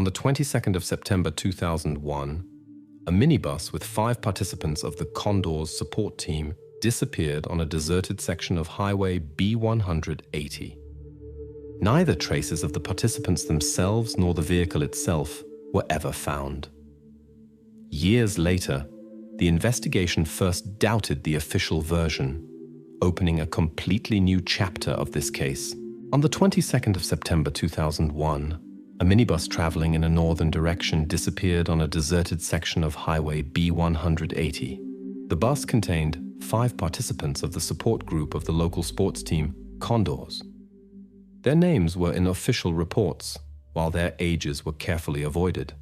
On the 22nd of September 2001, a minibus with 5 participants of the Condors support team disappeared on a deserted section of Highway B180. Neither traces of the participants themselves nor the vehicle itself were ever found. Years later, the investigation first doubted the official version, opening a completely new chapter of this case. On the 22nd of September 2001, a minibus traveling in a northern direction disappeared on a deserted section of Highway B180. The bus contained 5 participants of the support group of the local sports team, Condors. Their names were in official reports, while their ages were carefully avoided.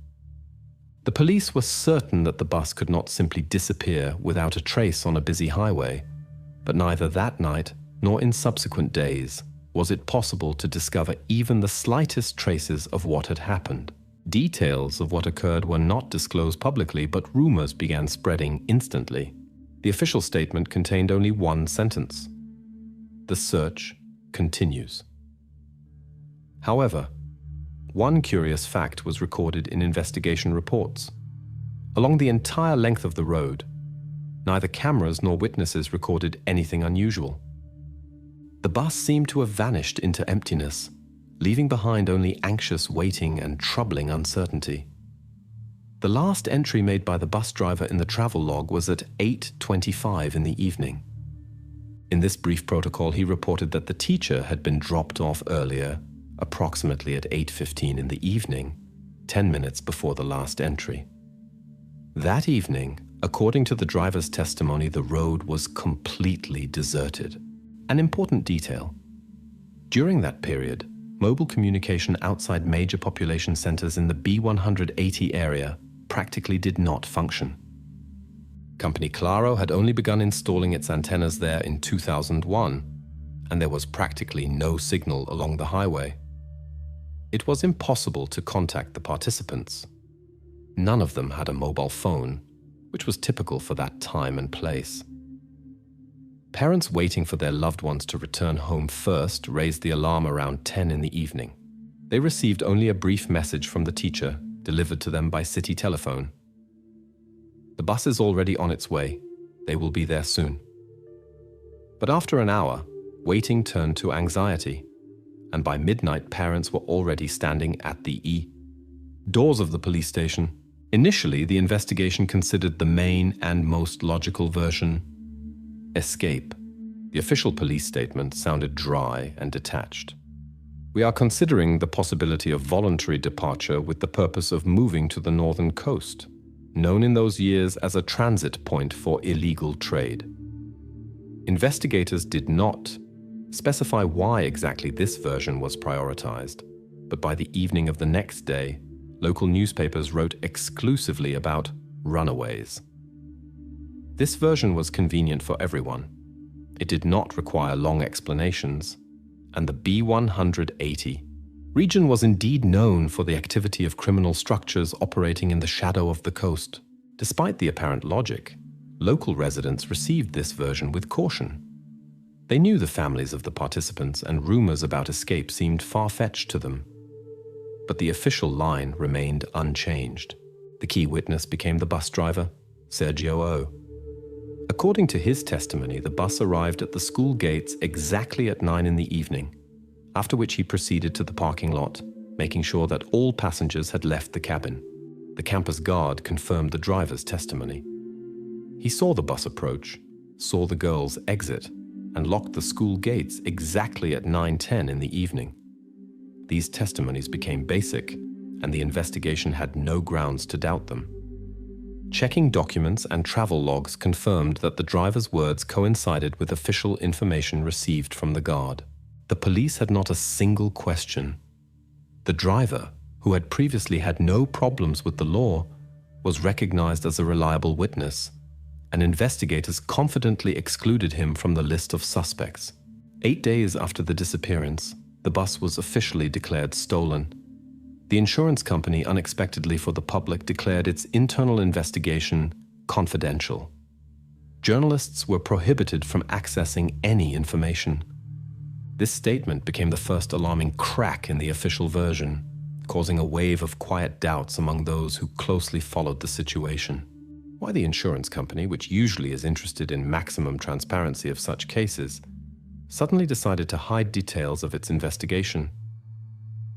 The police were certain that the bus could not simply disappear without a trace on a busy highway, but neither that night nor in subsequent days was it possible to discover even the slightest traces of what had happened. Details of what occurred were not disclosed publicly, but rumors began spreading instantly. The official statement contained only one sentence: "The search continues." However, one curious fact was recorded in investigation reports. Along the entire length of the road, neither cameras nor witnesses recorded anything unusual. The bus seemed to have vanished into emptiness, leaving behind only anxious waiting and troubling uncertainty. The last entry made by the bus driver in the travel log was at 8:25 in the evening. In this brief protocol, he reported that the teacher had been dropped off earlier, approximately at 8:15 in the evening, 10 minutes before the last entry. That evening, according to the driver's testimony, the road was completely deserted. An important detail: during that period, mobile communication outside major population centers in the B180 area practically did not function. Company Claro had only begun installing its antennas there in 2001, and there was practically no signal along the highway. It was impossible to contact the participants. None of them had a mobile phone, which was typical for that time and place. Parents waiting for their loved ones to return home first raised the alarm around 10 in the evening. They received only a brief message from the teacher, delivered to them by city telephone. "The bus is already on its way. They will be there soon." But after an hour, waiting turned to anxiety, and by midnight parents were already standing at the doors of the police station. Initially, the investigation considered the main and most logical version: escape. The official police statement sounded dry and detached. "We are considering the possibility of voluntary departure with the purpose of moving to the northern coast, known in those years as a transit point for illegal trade." Investigators did not specify why exactly this version was prioritized, but by the evening of the next day, local newspapers wrote exclusively about runaways. This version was convenient for everyone. It did not require long explanations, and the B180 region was indeed known for the activity of criminal structures operating in the shadow of the coast. Despite the apparent logic, local residents received this version with caution. They knew the families of the participants, and rumors about escape seemed far-fetched to them. But the official line remained unchanged. The key witness became the bus driver, Sergio O. According to his testimony, the bus arrived at the school gates exactly at 9 in the evening, after which he proceeded to the parking lot, making sure that all passengers had left the cabin. The campus guard confirmed the driver's testimony. He saw the bus approach, saw the girls exit, and locked the school gates exactly at 9:10 in the evening. These testimonies became basic, and the investigation had no grounds to doubt them. Checking documents and travel logs confirmed that the driver's words coincided with official information received from the guard. The police had not a single question. The driver, who had previously had no problems with the law, was recognized as a reliable witness, and investigators confidently excluded him from the list of suspects. 8 days after the disappearance, the bus was officially declared stolen. The insurance company, unexpectedly for the public, declared its internal investigation confidential. Journalists were prohibited from accessing any information. This statement became the first alarming crack in the official version. causing a wave of quiet doubts among those who closely followed the situation. Why the insurance company, which usually is interested in maximum transparency of such cases, suddenly decided to hide details of its investigation?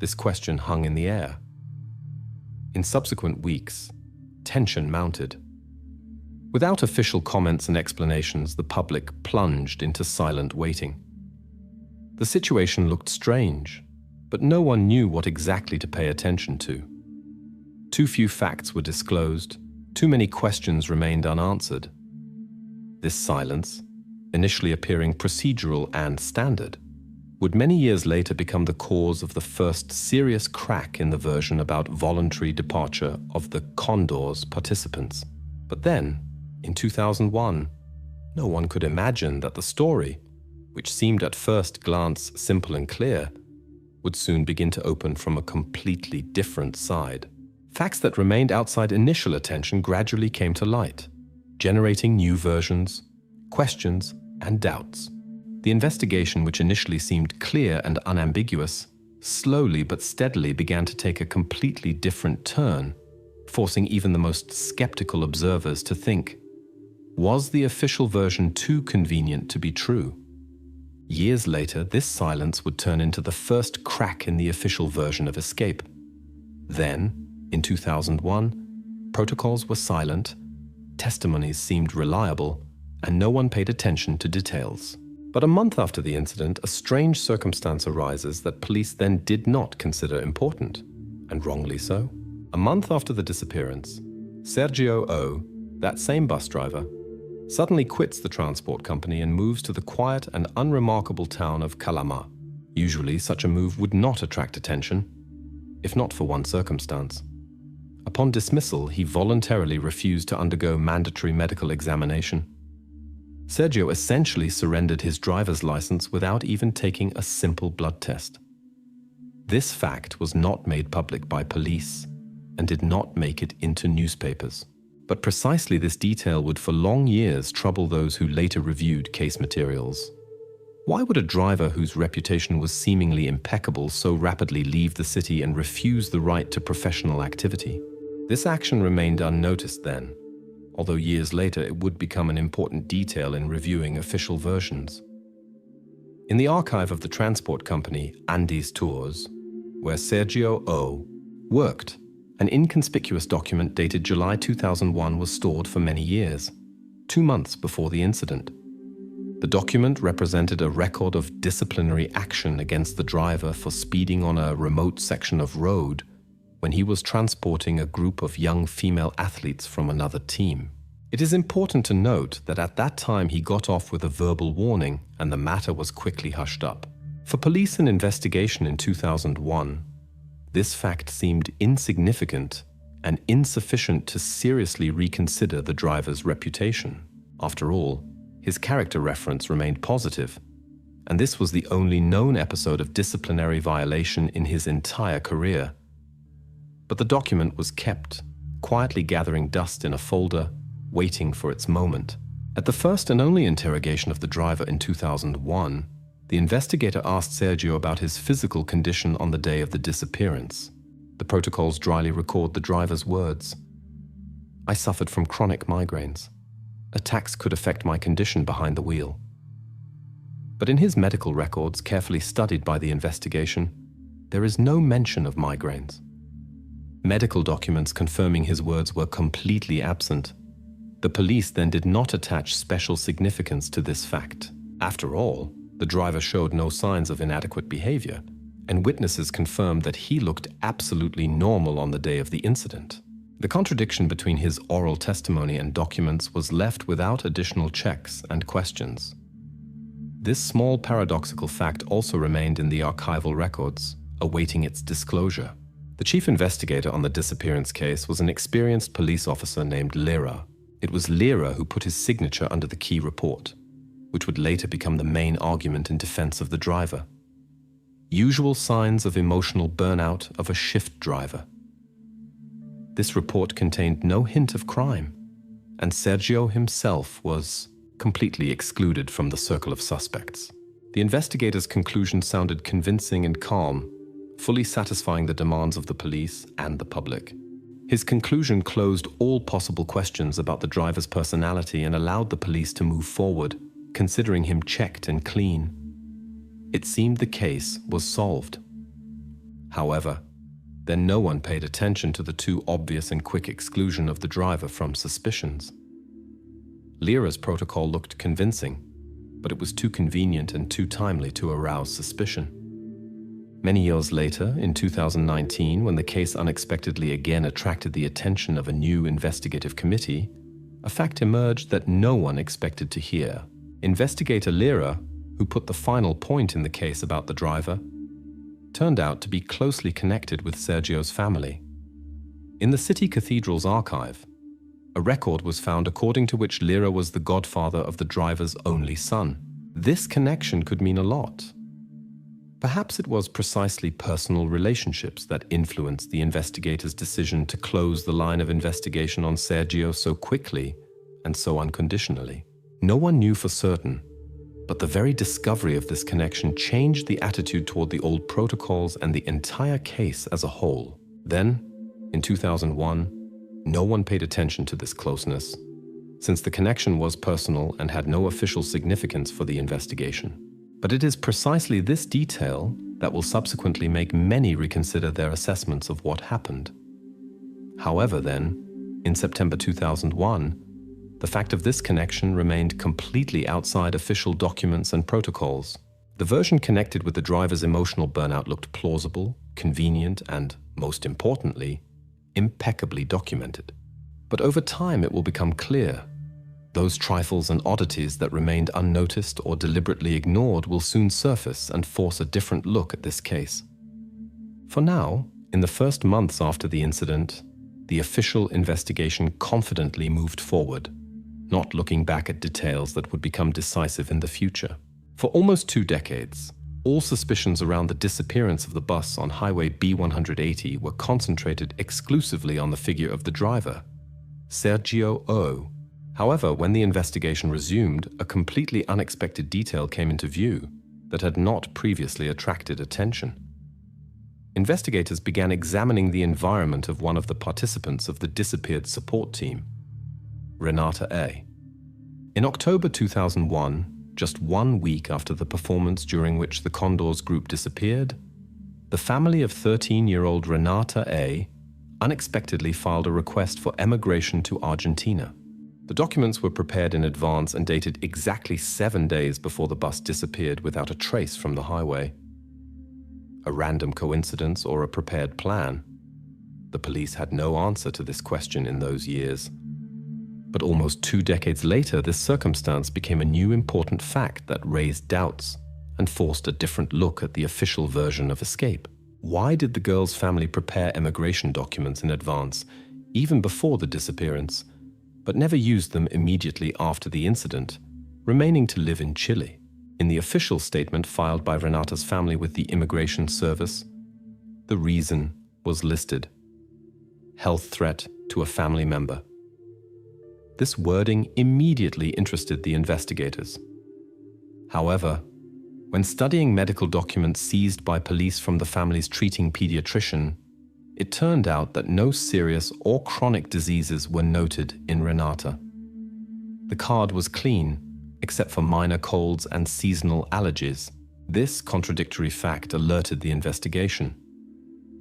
This question hung in the air. In subsequent weeks, tension mounted. Without official comments and explanations, the public plunged into silent waiting. The situation looked strange, but no one knew what exactly to pay attention to. Too few facts were disclosed, too many questions remained unanswered. This silence, initially appearing procedural and standard, would many years later become the cause of the first serious crack in the version about voluntary departure of the Condor's participants. But then, in 2001, no one could imagine that the story, which seemed at first glance simple and clear, would soon begin to open from a completely different side. Facts that remained outside initial attention gradually came to light, generating new versions, questions, and doubts. The investigation, which initially seemed clear and unambiguous, slowly but steadily began to take a completely different turn, forcing even the most skeptical observers to think, was the official version too convenient to be true? Years later, this silence would turn into the first crack in the official version of escape. Then, in 2001, protocols were silent, testimonies seemed reliable, and no one paid attention to details. But a month after the incident, a strange circumstance arises that police then did not consider important, and wrongly so. A month after the disappearance, Sergio O., that same bus driver, suddenly quits the transport company and moves to the quiet and unremarkable town of Calama. Usually, such a move would not attract attention, if not for one circumstance. Upon dismissal, he voluntarily refused to undergo mandatory medical examination. Sergio essentially surrendered his driver's license without even taking a simple blood test. This fact was not made public by police and did not make it into newspapers. But precisely this detail would for long years trouble those who later reviewed case materials. Why would a driver whose reputation was seemingly impeccable so rapidly leave the city and refuse the right to professional activity? This action remained unnoticed then, although years later it would become an important detail in reviewing official versions. In the archive of the transport company Andes Tours, where Sergio O. worked, an inconspicuous document dated July 2001 was stored for many years, 2 months before the incident. The document represented a record of disciplinary action against the driver for speeding on a remote section of road when he was transporting a group of young female athletes from another team. It is important to note that at that time he got off with a verbal warning and the matter was quickly hushed up. For police and investigation in 2001, this fact seemed insignificant and insufficient to seriously reconsider the driver's reputation. After all, his character reference remained positive, and this was the only known episode of disciplinary violation in his entire career. But the document was kept, quietly gathering dust in a folder, waiting for its moment. At the first and only interrogation of the driver in 2001, the investigator asked Sergio about his physical condition on the day of the disappearance. The protocols dryly record the driver's words. "I suffered from chronic migraines. Attacks could affect my condition behind the wheel." But in his medical records, carefully studied by the investigation, there is no mention of migraines. Medical documents confirming his words were completely absent. The police then did not attach special significance to this fact. After all, the driver showed no signs of inadequate behavior, and witnesses confirmed that he looked absolutely normal on the day of the incident. The contradiction between his oral testimony and documents was left without additional checks and questions. This small paradoxical fact also remained in the archival records, awaiting its disclosure. The chief investigator on the disappearance case was an experienced police officer named Lira. It was Lira who put his signature under the key report, which would later become the main argument in defense of the driver. Usual signs of emotional burnout of a shift driver. This report contained no hint of crime, and Sergio himself was completely excluded from the circle of suspects. The investigator's conclusion sounded convincing and calm, fully satisfying the demands of the police and the public. His conclusion closed all possible questions about the driver's personality and allowed the police to move forward, considering him checked and clean. It seemed the case was solved. However, then no one paid attention to the too obvious and quick exclusion of the driver from suspicions. Lyra's protocol looked convincing, but it was too convenient and too timely to arouse suspicion. Many years later, in 2019, when the case unexpectedly again attracted the attention of a new investigative committee, a fact emerged that no one expected to hear. Investigator Lyra, who put the final point in the case about the driver, turned out to be closely connected with Sergio's family. In the city cathedral's archive, a record was found according to which Lyra was the godfather of the driver's only son. This connection could mean a lot. Perhaps it was precisely personal relationships that influenced the investigator's decision to close the line of investigation on Sergio so quickly and so unconditionally. No one knew for certain, but the very discovery of this connection changed the attitude toward the old protocols and the entire case as a whole. Then, in 2001, no one paid attention to this closeness, since the connection was personal and had no official significance for the investigation. But it is precisely this detail that will subsequently make many reconsider their assessments of what happened. However, then, in September 2001, the fact of this connection remained completely outside official documents and protocols. The version connected with the driver's emotional burnout looked plausible, convenient, and, most importantly, impeccably documented. But over time it will become clear those trifles and oddities that remained unnoticed or deliberately ignored will soon surface and force a different look at this case. For now, in the first months after the incident, the official investigation confidently moved forward, not looking back at details that would become decisive in the future. For almost 2 decades, all suspicions around the disappearance of the bus on Highway B180 were concentrated exclusively on the figure of the driver, Sergio O. However, when the investigation resumed, a completely unexpected detail came into view that had not previously attracted attention. Investigators began examining the environment of one of the participants of the disappeared support team, Renata A. In October 2001, just 1 week after the performance during which the Condors group disappeared, the family of 13-year-old Renata A. unexpectedly filed a request for emigration to Argentina. The documents were prepared in advance and dated exactly 7 days before the bus disappeared without a trace from the highway. A random coincidence or a prepared plan? The police had no answer to this question in those years. But almost 2 decades later, this circumstance became a new important fact that raised doubts and forced a different look at the official version of escape. Why did the girl's family prepare emigration documents in advance, even before the disappearance, but never used them immediately after the incident, remaining to live in Chile? In the official statement filed by Renata's family with the Immigration Service, the reason was listed: health threat to a family member. This wording immediately interested the investigators. However, when studying medical documents seized by police from the family's treating pediatrician, it turned out that no serious or chronic diseases were noted in Renata. The card was clean, except for minor colds and seasonal allergies. This contradictory fact alerted the investigation.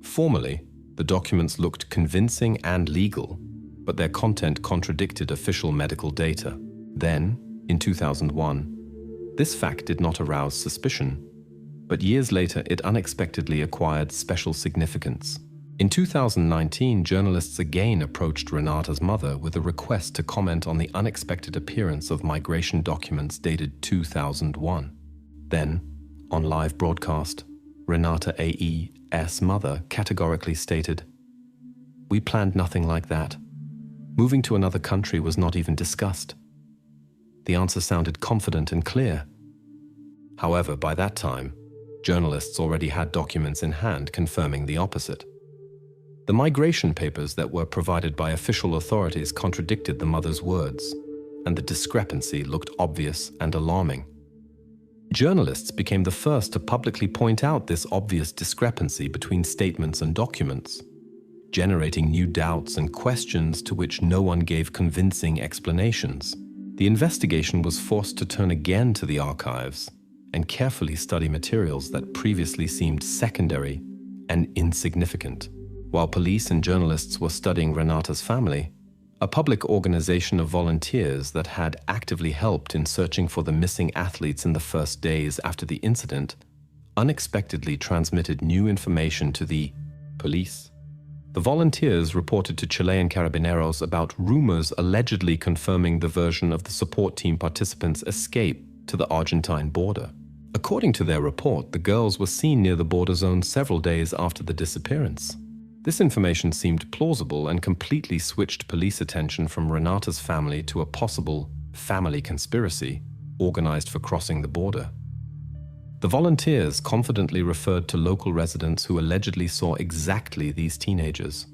Formally, the documents looked convincing and legal, but their content contradicted official medical data. Then, in 2001, this fact did not arouse suspicion, but years later it unexpectedly acquired special significance. In 2019, journalists again approached Renata's mother with a request to comment on the unexpected appearance of migration documents dated 2001. Then, on live broadcast, Renata A.E.'s mother categorically stated, "We planned nothing like that. Moving to another country was not even discussed." The answer sounded confident and clear. However, by that time, journalists already had documents in hand confirming the opposite. The migration papers that were provided by official authorities contradicted the mother's words, and the discrepancy looked obvious and alarming. Journalists became the first to publicly point out this obvious discrepancy between statements and documents, generating new doubts and questions to which no one gave convincing explanations. The investigation was forced to turn again to the archives and carefully study materials that previously seemed secondary and insignificant. While police and journalists were studying Renata's family, a public organization of volunteers that had actively helped in searching for the missing athletes in the first days after the incident unexpectedly transmitted new information to the police. The volunteers reported to Chilean carabineros about rumors allegedly confirming the version of the support team participants' escape to the Argentine border. According to their report, the girls were seen near the border zone several days after the disappearance. This information seemed plausible and completely switched police attention from Renata's family to a possible family conspiracy organized for crossing the border. The volunteers confidently referred to local residents who allegedly saw exactly these teenagers.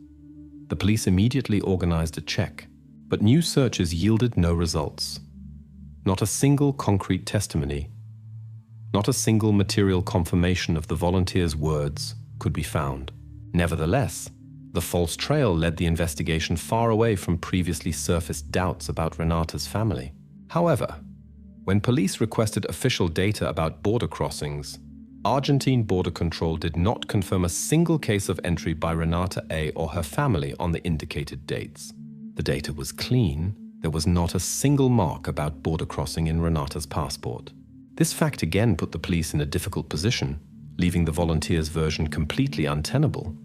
The police immediately organized a check, but new searches yielded no results. Not a single concrete testimony, not a single material confirmation of the volunteers' words could be found. Nevertheless, the false trail led the investigation far away from previously surfaced doubts about Renata's family. However, when police requested official data about border crossings, Argentine border control did not confirm a single case of entry by Renata A. or her family on the indicated dates. The data was clean. There was not a single mark about border crossing in Renata's passport. This fact again put the police in a difficult position, leaving the volunteers' version completely untenable,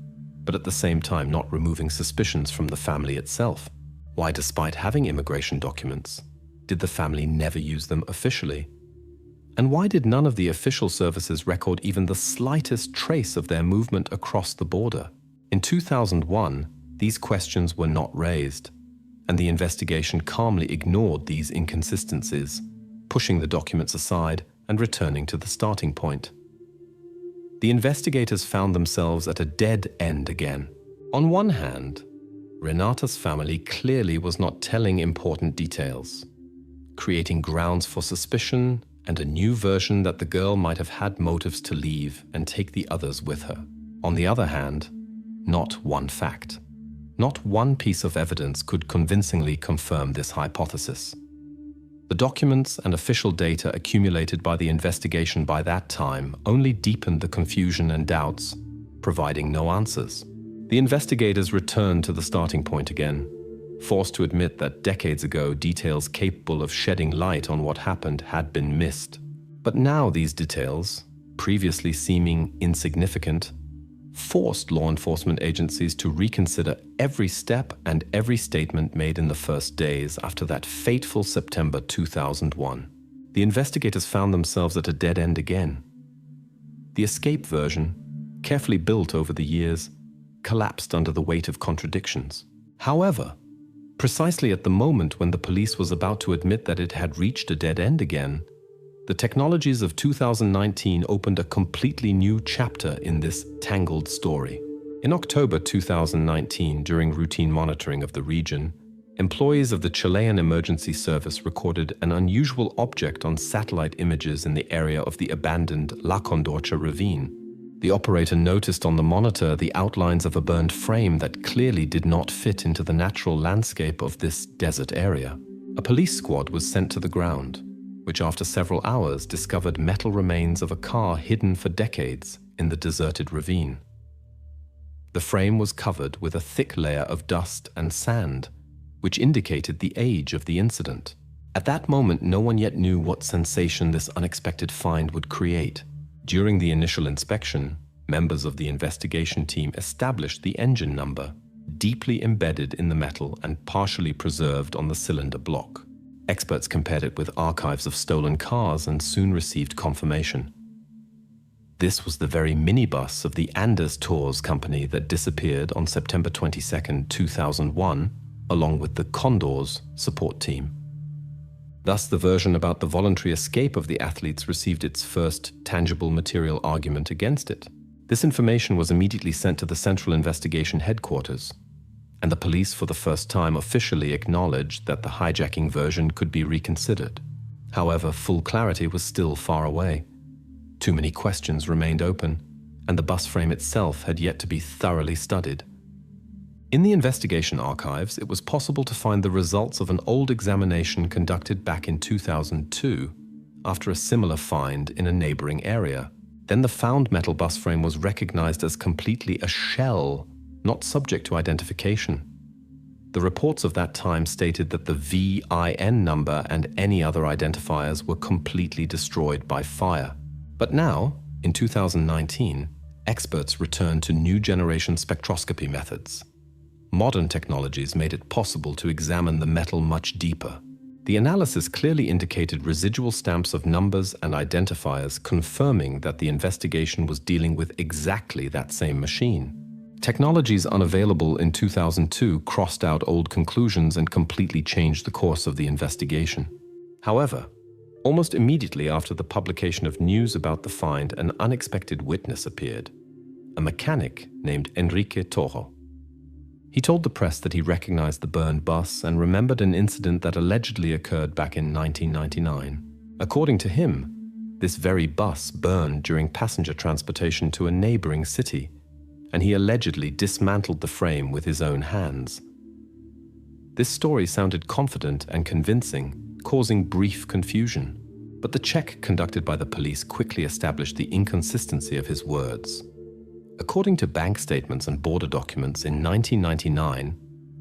but at the same time not removing suspicions from the family itself. Why, despite having immigration documents, did the family never use them officially? And why did none of the official services record even the slightest trace of their movement across the border? In 2001, these questions were not raised, and the investigation calmly ignored these inconsistencies, pushing the documents aside and returning to the starting point. The investigators found themselves at a dead end again. On one hand, Renata's family clearly was not telling important details, creating grounds for suspicion and a new version that the girl might have had motives to leave and take the others with her. On the other hand, not one fact, not one piece of evidence could convincingly confirm this hypothesis. The documents and official data accumulated by the investigation by that time only deepened the confusion and doubts, providing no answers. The investigators returned to the starting point again, forced to admit that decades ago details capable of shedding light on what happened had been missed. But now these details, previously seeming insignificant, forced law enforcement agencies to reconsider every step and every statement made in the first days after that fateful September 2001. The investigators found themselves at a dead end again. The escape version, carefully built over the years, collapsed under the weight of contradictions. However, precisely at the moment when the police was about to admit that it had reached a dead end again, the technologies of 2019 opened a completely new chapter in this tangled story. In October 2019, during routine monitoring of the region, employees of the Chilean Emergency Service recorded an unusual object on satellite images in the area of the abandoned La Condorcha ravine. The operator noticed on the monitor the outlines of a burned frame that clearly did not fit into the natural landscape of this desert area. A police squad was sent to the ground, which after several hours discovered metal remains of a car hidden for decades in the deserted ravine. The frame was covered with a thick layer of dust and sand, which indicated the age of the incident. At that moment, no one yet knew what sensation this unexpected find would create. During the initial inspection, members of the investigation team established the engine number, deeply embedded in the metal and partially preserved on the cylinder block. Experts compared it with archives of stolen cars and soon received confirmation. This was the very minibus of the Anders Tours company that disappeared on September 22, 2001, along with the Condors support team. Thus, the version about the voluntary escape of the athletes received its first tangible material argument against it. This information was immediately sent to the Central Investigation Headquarters, and the police for the first time officially acknowledged that the hijacking version could be reconsidered. However, full clarity was still far away. Too many questions remained open, and the bus frame itself had yet to be thoroughly studied. In the investigation archives, it was possible to find the results of an old examination conducted back in 2002 after a similar find in a neighboring area. Then the found metal bus frame was recognized as completely a shell, not subject to identification. The reports of that time stated that the VIN number and any other identifiers were completely destroyed by fire. But now, in 2019, experts returned to new generation spectroscopy methods. Modern technologies made it possible to examine the metal much deeper. The analysis clearly indicated residual stamps of numbers and identifiers, confirming that the investigation was dealing with exactly that same machine. Technologies unavailable in 2002 crossed out old conclusions and completely changed the course of the investigation. However, almost immediately after the publication of news about the find, an unexpected witness appeared, a mechanic named Enrique Toro. He told the press that he recognized the burned bus and remembered an incident that allegedly occurred back in 1999. According to him, this very bus burned during passenger transportation to a neighboring city, and he allegedly dismantled the frame with his own hands. This story sounded confident and convincing, causing brief confusion, but the check conducted by the police quickly established the inconsistency of his words. According to bank statements and border documents, in 1999,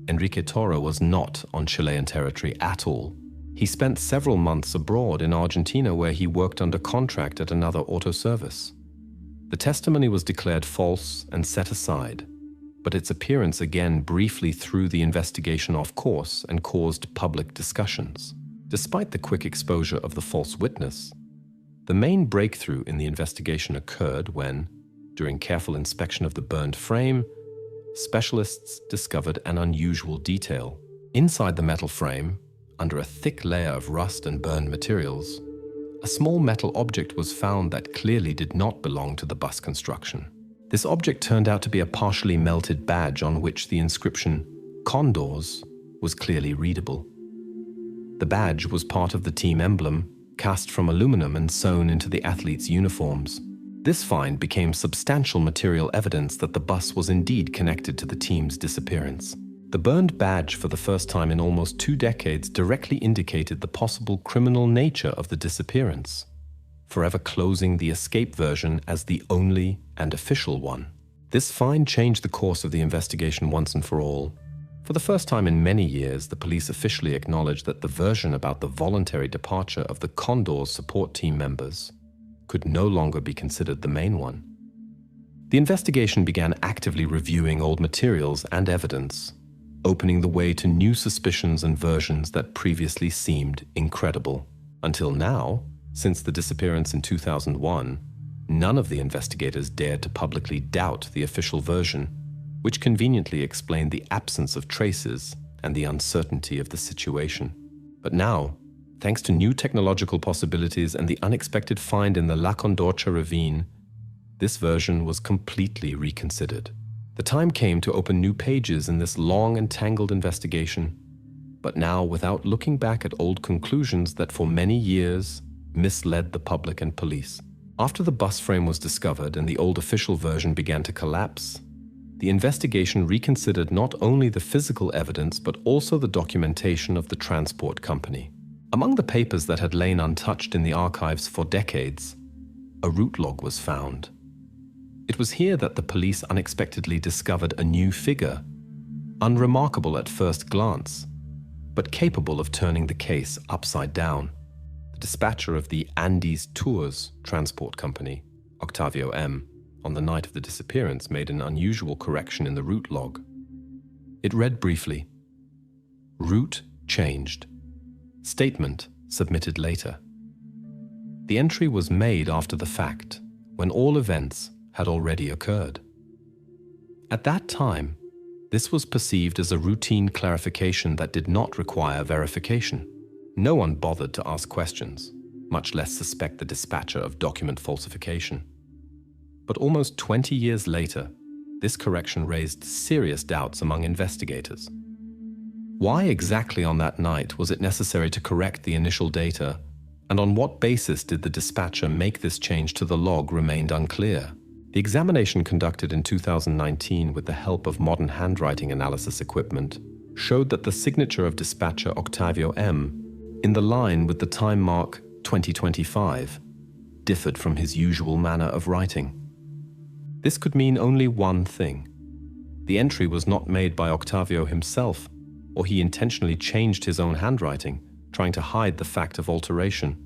Enrique Toro was not on Chilean territory at all. He spent several months abroad in Argentina, where he worked under contract at another auto service. The testimony was declared false and set aside, but its appearance again briefly threw the investigation off course and caused public discussions. Despite the quick exposure of the false witness, the main breakthrough in the investigation occurred when, during careful inspection of the burned frame, specialists discovered an unusual detail. Inside the metal frame, under a thick layer of rust and burned materials, a small metal object was found that clearly did not belong to the bus construction. This object turned out to be a partially melted badge on which the inscription "Condors" was clearly readable. The badge was part of the team emblem, cast from aluminum and sewn into the athletes' uniforms. This find became substantial material evidence that the bus was indeed connected to the team's disappearance. The burned badge, for the first time in almost 2 decades, directly indicated the possible criminal nature of the disappearance, forever closing the escape version as the only and official one. This find changed the course of the investigation once and for all. For the first time in many years, the police officially acknowledged that the version about the voluntary departure of the Condors support team members could no longer be considered the main one. The investigation began actively reviewing old materials and evidence, opening the way to new suspicions and versions that previously seemed incredible. Until now, since the disappearance in 2001, none of the investigators dared to publicly doubt the official version, which conveniently explained the absence of traces and the uncertainty of the situation. But now, thanks to new technological possibilities and the unexpected find in the La Condorcha ravine, this version was completely reconsidered. The time came to open new pages in this long and tangled investigation, but now without looking back at old conclusions that for many years misled the public and police. After the bus frame was discovered and the old official version began to collapse, the investigation reconsidered not only the physical evidence but also the documentation of the transport company. Among the papers that had lain untouched in the archives for decades, a route log was found. It was here that the police unexpectedly discovered a new figure, unremarkable at first glance, but capable of turning the case upside down. The dispatcher of the Andes Tours transport company, Octavio M., on the night of the disappearance made an unusual correction in the route log. It read briefly, "Route changed. Statement submitted later." The entry was made after the fact, when all events had already occurred. At that time, this was perceived as a routine clarification that did not require verification. No one bothered to ask questions, much less suspect the dispatcher of document falsification. But almost 20 years later, this correction raised serious doubts among investigators. Why exactly on that night was it necessary to correct the initial data, And on what basis did the dispatcher make this change to the log remained unclear. The examination conducted in 2019 with the help of modern handwriting analysis equipment showed that the signature of dispatcher Octavio M. in the line with the time mark 2025 differed from his usual manner of writing. This could mean only one thing. The entry was not made by Octavio himself, or he intentionally changed his own handwriting, trying to hide the fact of alteration.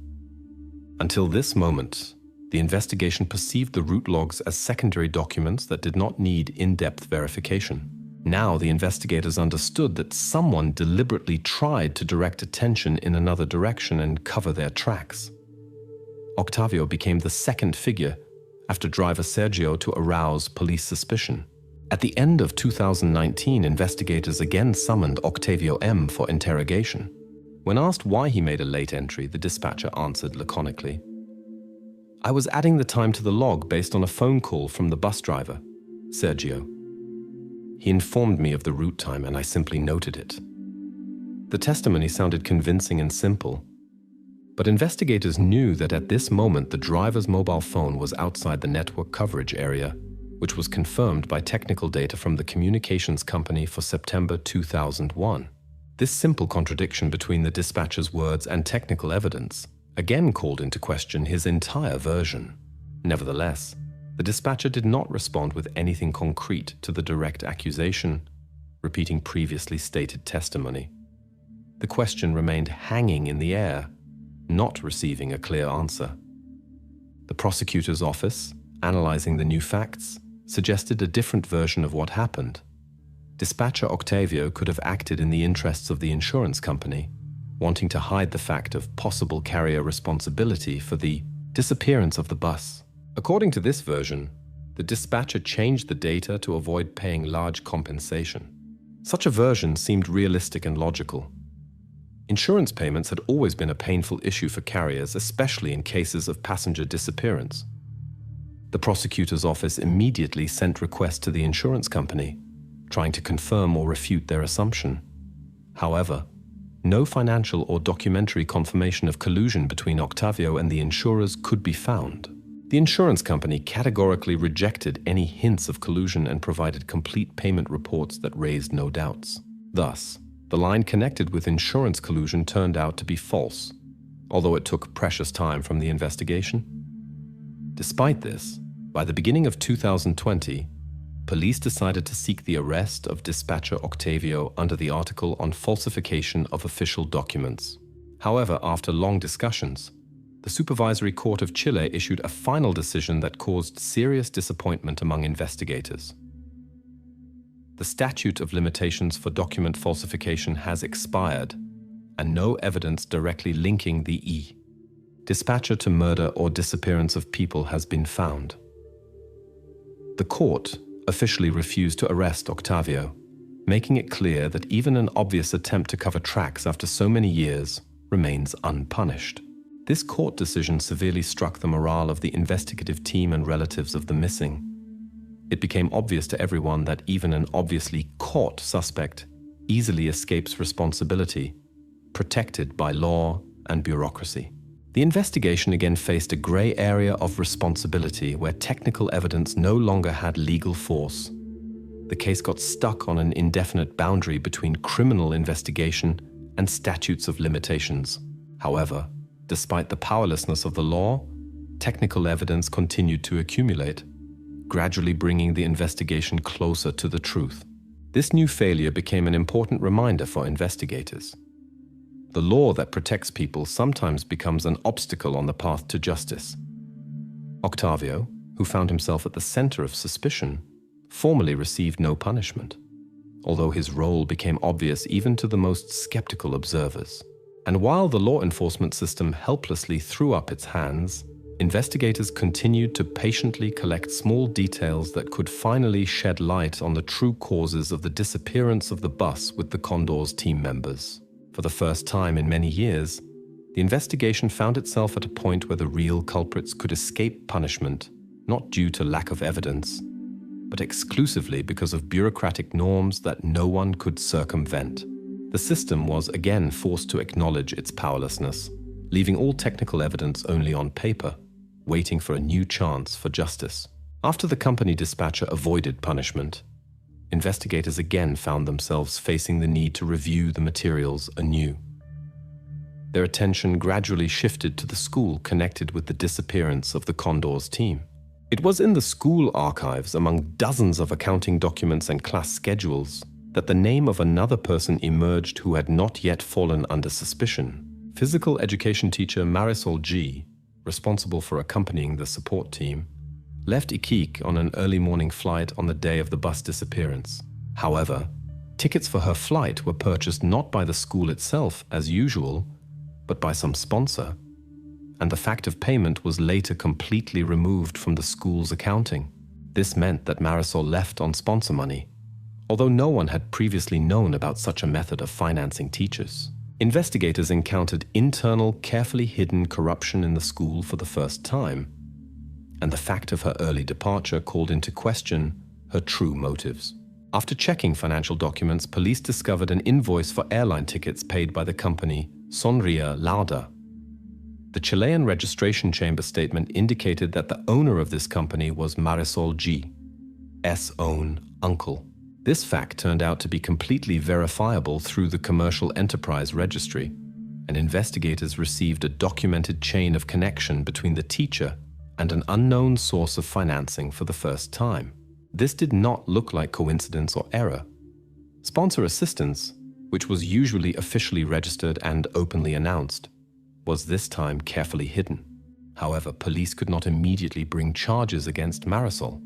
Until this moment, the investigation perceived the route logs as secondary documents that did not need in-depth verification. Now the investigators understood that someone deliberately tried to direct attention in another direction and cover their tracks. Octavio became the second figure after driver Sergio to arouse police suspicion. At the end of 2019, investigators again summoned Octavio M. for interrogation. When asked why he made a late entry, the dispatcher answered laconically, "I was adding the time to the log based on a phone call from the bus driver, Sergio. He informed me of the route time and I simply noted it." The testimony sounded convincing and simple, but investigators knew that at this moment the driver's mobile phone was outside the network coverage area, which was confirmed by technical data from the communications company for September 2001. This simple contradiction between the dispatcher's words and technical evidence again called into question his entire version. Nevertheless, the dispatcher did not respond with anything concrete to the direct accusation, repeating previously stated testimony. The question remained hanging in the air, not receiving a clear answer. The prosecutor's office, analyzing the new facts, suggested a different version of what happened. Dispatcher Octavio could have acted in the interests of the insurance company, wanting to hide the fact of possible carrier responsibility for the disappearance of the bus. According to this version, the dispatcher changed the data to avoid paying large compensation. Such a version seemed realistic and logical. Insurance payments had always been a painful issue for carriers, especially in cases of passenger disappearance. The prosecutor's office immediately sent requests to the insurance company, trying to confirm or refute their assumption. However, no financial or documentary confirmation of collusion between Octavio and the insurers could be found. The insurance company categorically rejected any hints of collusion and provided complete payment reports that raised no doubts. Thus, the line connected with insurance collusion turned out to be false, although it took precious time from the investigation. Despite this, by the beginning of 2020, police decided to seek the arrest of dispatcher Octavio under the article on falsification of official documents. However, after long discussions, the Supervisory Court of Chile issued a final decision that caused serious disappointment among investigators. The statute of limitations for document falsification has expired, and no evidence directly linking the dispatcher to murder or disappearance of people has been found. The court officially refused to arrest Octavio, making it clear that even an obvious attempt to cover tracks after so many years remains unpunished. This court decision severely struck the morale of the investigative team and relatives of the missing. It became obvious to everyone that even an obviously caught suspect easily escapes responsibility, protected by law and bureaucracy. The investigation again faced a gray area of responsibility where technical evidence no longer had legal force. The case got stuck on an indefinite boundary between criminal investigation and statutes of limitations. However, despite the powerlessness of the law, technical evidence continued to accumulate, gradually bringing the investigation closer to the truth. This new failure became an important reminder for investigators. The law that protects people sometimes becomes an obstacle on the path to justice. Octavio, who found himself at the center of suspicion, formally received no punishment, although his role became obvious even to the most skeptical observers. And while the law enforcement system helplessly threw up its hands, investigators continued to patiently collect small details that could finally shed light on the true causes of the disappearance of the bus with the Condor's team members. For the first time in many years, the investigation found itself at a point where the real culprits could escape punishment, not due to lack of evidence, but exclusively because of bureaucratic norms that no one could circumvent. The system was again forced to acknowledge its powerlessness, leaving all technical evidence only on paper, waiting for a new chance for justice. After the company dispatcher avoided punishment, investigators again found themselves facing the need to review the materials anew. Their attention gradually shifted to the school connected with the disappearance of the Condors team. It was in the school archives, among dozens of accounting documents and class schedules, that the name of another person emerged who had not yet fallen under suspicion. Physical education teacher Marisol G., responsible for accompanying the support team, left Iquique on an early morning flight on the day of the bus disappearance. However, tickets for her flight were purchased not by the school itself as usual, but by some sponsor, and the fact of payment was later completely removed from the school's accounting. This meant that Marisol left on sponsor money, although no one had previously known about such a method of financing teachers. Investigators encountered internal, carefully hidden corruption in the school for the first time, and the fact of her early departure called into question her true motives. After checking financial documents, police discovered an invoice for airline tickets paid by the company Sonria Lauda. The Chilean registration chamber statement indicated that the owner of this company was Marisol G.'s own uncle. This fact turned out to be completely verifiable through the Commercial Enterprise Registry, and investigators received a documented chain of connection between the teacher and an unknown source of financing for the first time. This did not look like coincidence or error. Sponsor assistance, which was usually officially registered and openly announced, was this time carefully hidden. However, police could not immediately bring charges against Marisol.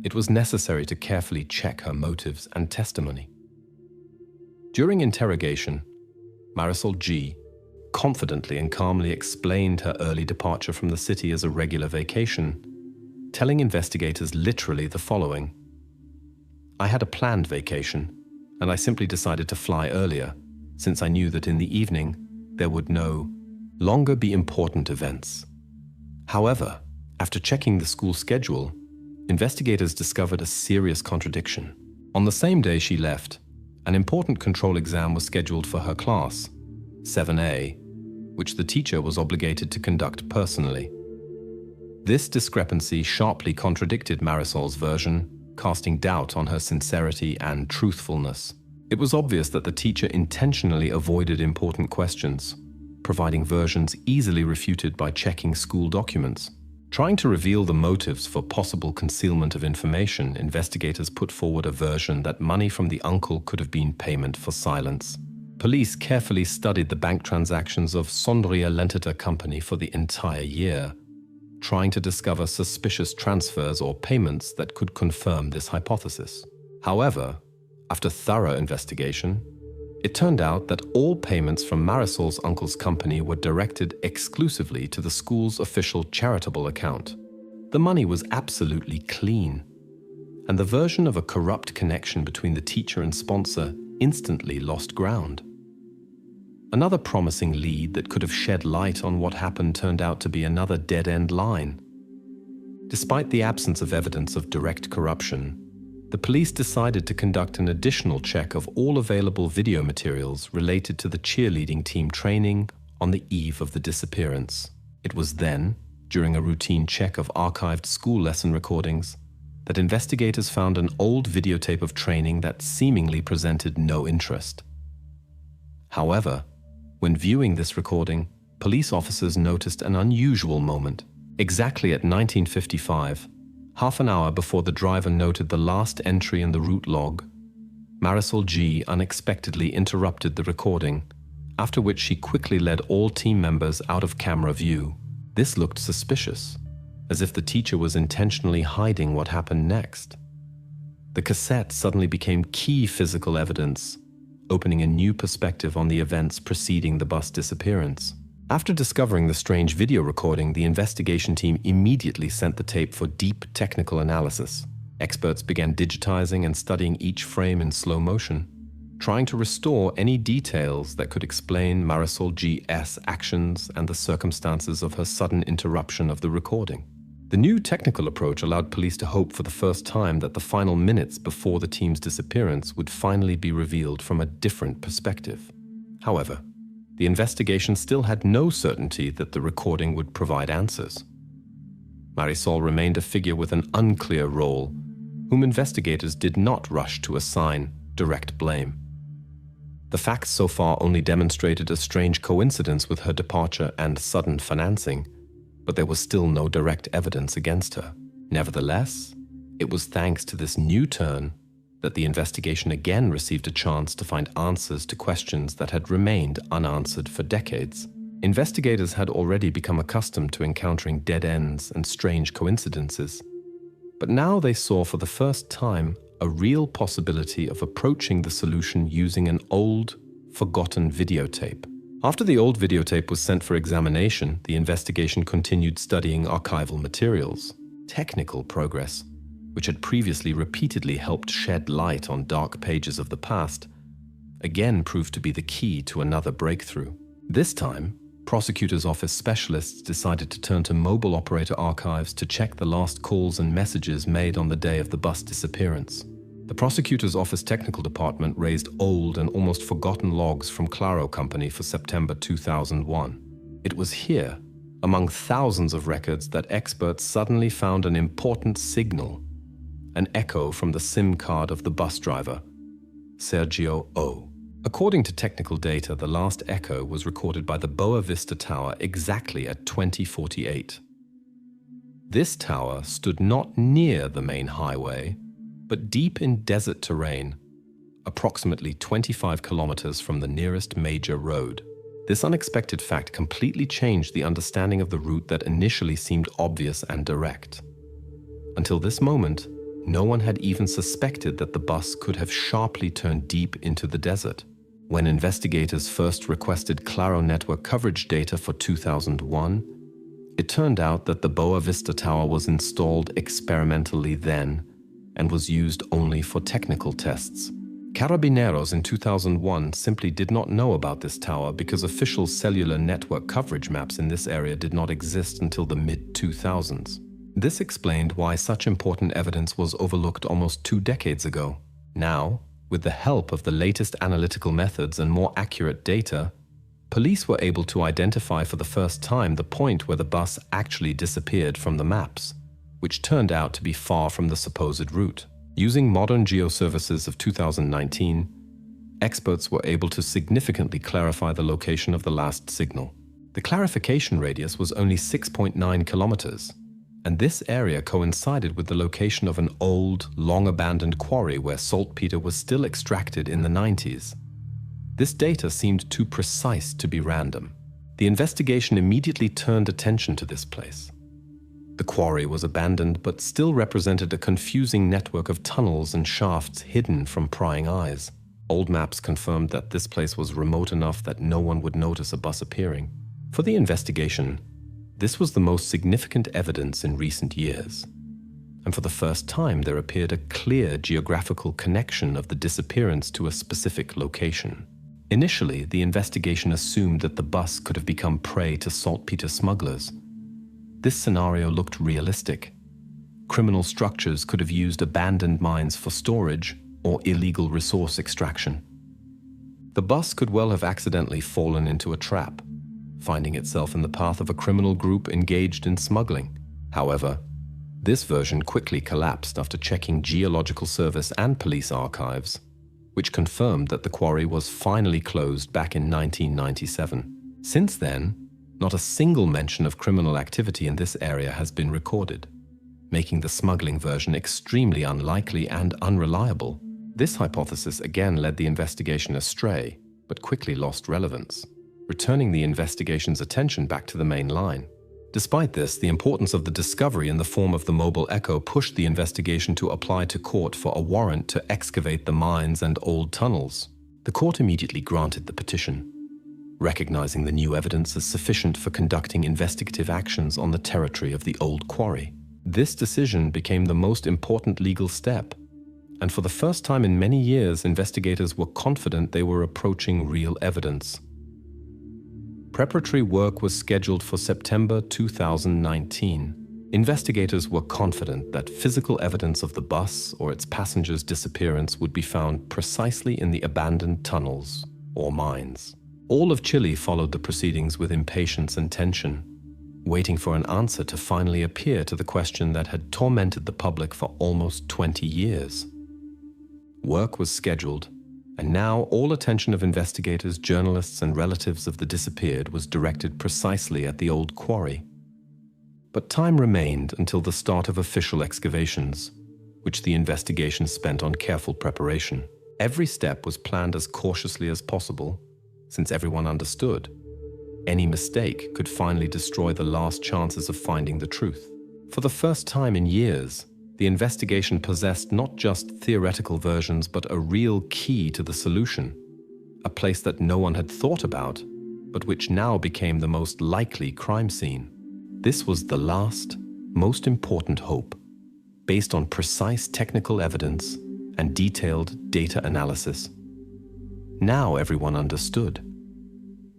It was necessary to carefully check her motives and testimony. During interrogation, Marisol G. confidently and calmly explained her early departure from the city as a regular vacation, telling investigators literally the following: "I had a planned vacation, and I simply decided to fly earlier, since I knew that in the evening there would no longer be important events." However, after checking the school schedule, investigators discovered a serious contradiction. On the same day she left, an important control exam was scheduled for her class, 7A, which the teacher was obligated to conduct personally. This discrepancy sharply contradicted Marisol's version, casting doubt on her sincerity and truthfulness. It was obvious that the teacher intentionally avoided important questions, providing versions easily refuted by checking school documents. Trying to reveal the motives for possible concealment of information, investigators put forward a version that money from the uncle could have been payment for silence. Police carefully studied the bank transactions of Sonria Lentita Company for the entire year, trying to discover suspicious transfers or payments that could confirm this hypothesis. However, after thorough investigation, it turned out that all payments from Marisol's uncle's company were directed exclusively to the school's official charitable account. The money was absolutely clean, and the version of a corrupt connection between the teacher and sponsor instantly lost ground. Another promising lead that could have shed light on what happened turned out to be another dead-end line. Despite the absence of evidence of direct corruption, the police decided to conduct an additional check of all available video materials related to the cheerleading team training on the eve of the disappearance. It was then, during a routine check of archived school lesson recordings, that investigators found an old videotape of training that seemingly presented no interest. However, when viewing this recording, police officers noticed an unusual moment. Exactly at 19:55, half an hour before the driver noted the last entry in the route log, Marisol G. unexpectedly interrupted the recording, after which she quickly led all team members out of camera view. This looked suspicious, as if the teacher was intentionally hiding what happened next. The cassette suddenly became key physical evidence, opening a new perspective on the events preceding the bus disappearance. After discovering the strange video recording, the investigation team immediately sent the tape for deep technical analysis. Experts began digitizing and studying each frame in slow motion, trying to restore any details that could explain Marisol G.'s actions and the circumstances of her sudden interruption of the recording. The new technical approach allowed police to hope for the first time that the final minutes before the team's disappearance would finally be revealed from a different perspective. However, the investigation still had no certainty that the recording would provide answers. Marisol remained a figure with an unclear role, whom investigators did not rush to assign direct blame. The facts so far only demonstrated a strange coincidence with her departure and sudden financing, but there was still no direct evidence against her. Nevertheless, it was thanks to this new turn that the investigation again received a chance to find answers to questions that had remained unanswered for decades. Investigators had already become accustomed to encountering dead ends and strange coincidences, but now they saw for the first time a real possibility of approaching the solution using an old, forgotten videotape. After the old videotape was sent for examination, the investigation continued studying archival materials. Technical progress, which had previously repeatedly helped shed light on dark pages of the past, again proved to be the key to another breakthrough. This time, prosecutors' office specialists decided to turn to mobile operator archives to check the last calls and messages made on the day of the bus disappearance. The prosecutor's office technical department raised old and almost forgotten logs from Claro Company for September 2001. It was here, among thousands of records, that experts suddenly found an important signal, an echo from the SIM card of the bus driver, Sergio O. According to technical data, the last echo was recorded by the Boa Vista Tower exactly at 2048. This tower stood not near the main highway, but deep in desert terrain, approximately 25 kilometers from the nearest major road. This unexpected fact completely changed the understanding of the route that initially seemed obvious and direct. Until this moment, no one had even suspected that the bus could have sharply turned deep into the desert. When investigators first requested Claro network coverage data for 2001, it turned out that the Boa Vista Tower was installed experimentally then and was used only for technical tests. Carabineros in 2001 simply did not know about this tower because official cellular network coverage maps in this area did not exist until the mid-2000s. This explained why such important evidence was overlooked almost 2 decades ago. Now, with the help of the latest analytical methods and more accurate data, police were able to identify for the first time the point where the bus actually disappeared from the maps, which turned out to be far from the supposed route. Using modern geoservices of 2019, experts were able to significantly clarify the location of the last signal. The clarification radius was only 6.9 kilometers, and this area coincided with the location of an old, long-abandoned quarry where saltpeter was still extracted in the 90s. This data seemed too precise to be random. The investigation immediately turned attention to this place. The quarry was abandoned but still represented a confusing network of tunnels and shafts hidden from prying eyes. Old maps confirmed that this place was remote enough that no one would notice a bus appearing. For the investigation, this was the most significant evidence in recent years. And for the first time, there appeared a clear geographical connection of the disappearance to a specific location. Initially, the investigation assumed that the bus could have become prey to saltpeter smugglers. This scenario looked realistic. Criminal structures could have used abandoned mines for storage or illegal resource extraction. The bus could well have accidentally fallen into a trap, finding itself in the path of a criminal group engaged in smuggling. However, this version quickly collapsed after checking Geological Service and police archives, which confirmed that the quarry was finally closed back in 1997. Since then, not a single mention of criminal activity in this area has been recorded, making the smuggling version extremely unlikely and unreliable. This hypothesis again led the investigation astray, but quickly lost relevance, returning the investigation's attention back to the main line. Despite this, the importance of the discovery in the form of the mobile echo pushed the investigation to apply to court for a warrant to excavate the mines and old tunnels. The court immediately granted the petition, recognizing the new evidence as sufficient for conducting investigative actions on the territory of the old quarry. This decision became the most important legal step, and for the first time in many years, investigators were confident they were approaching real evidence. Preparatory work was scheduled for September 2019. Investigators were confident that physical evidence of the bus or its passengers' disappearance would be found precisely in the abandoned tunnels or mines. All of Chile followed the proceedings with impatience and tension, waiting for an answer to finally appear to the question that had tormented the public for almost 20 years. Work was scheduled, and now all attention of investigators, journalists, and relatives of the disappeared was directed precisely at the old quarry. But time remained until the start of official excavations, which the investigation spent on careful preparation. Every step was planned as cautiously as possible, since everyone understood any mistake could finally destroy the last chances of finding the truth. For the first time in years, the investigation possessed not just theoretical versions but a real key to the solution, a place that no one had thought about, but which now became the most likely crime scene. This was the last, most important hope, based on precise technical evidence and detailed data analysis. Now everyone understood.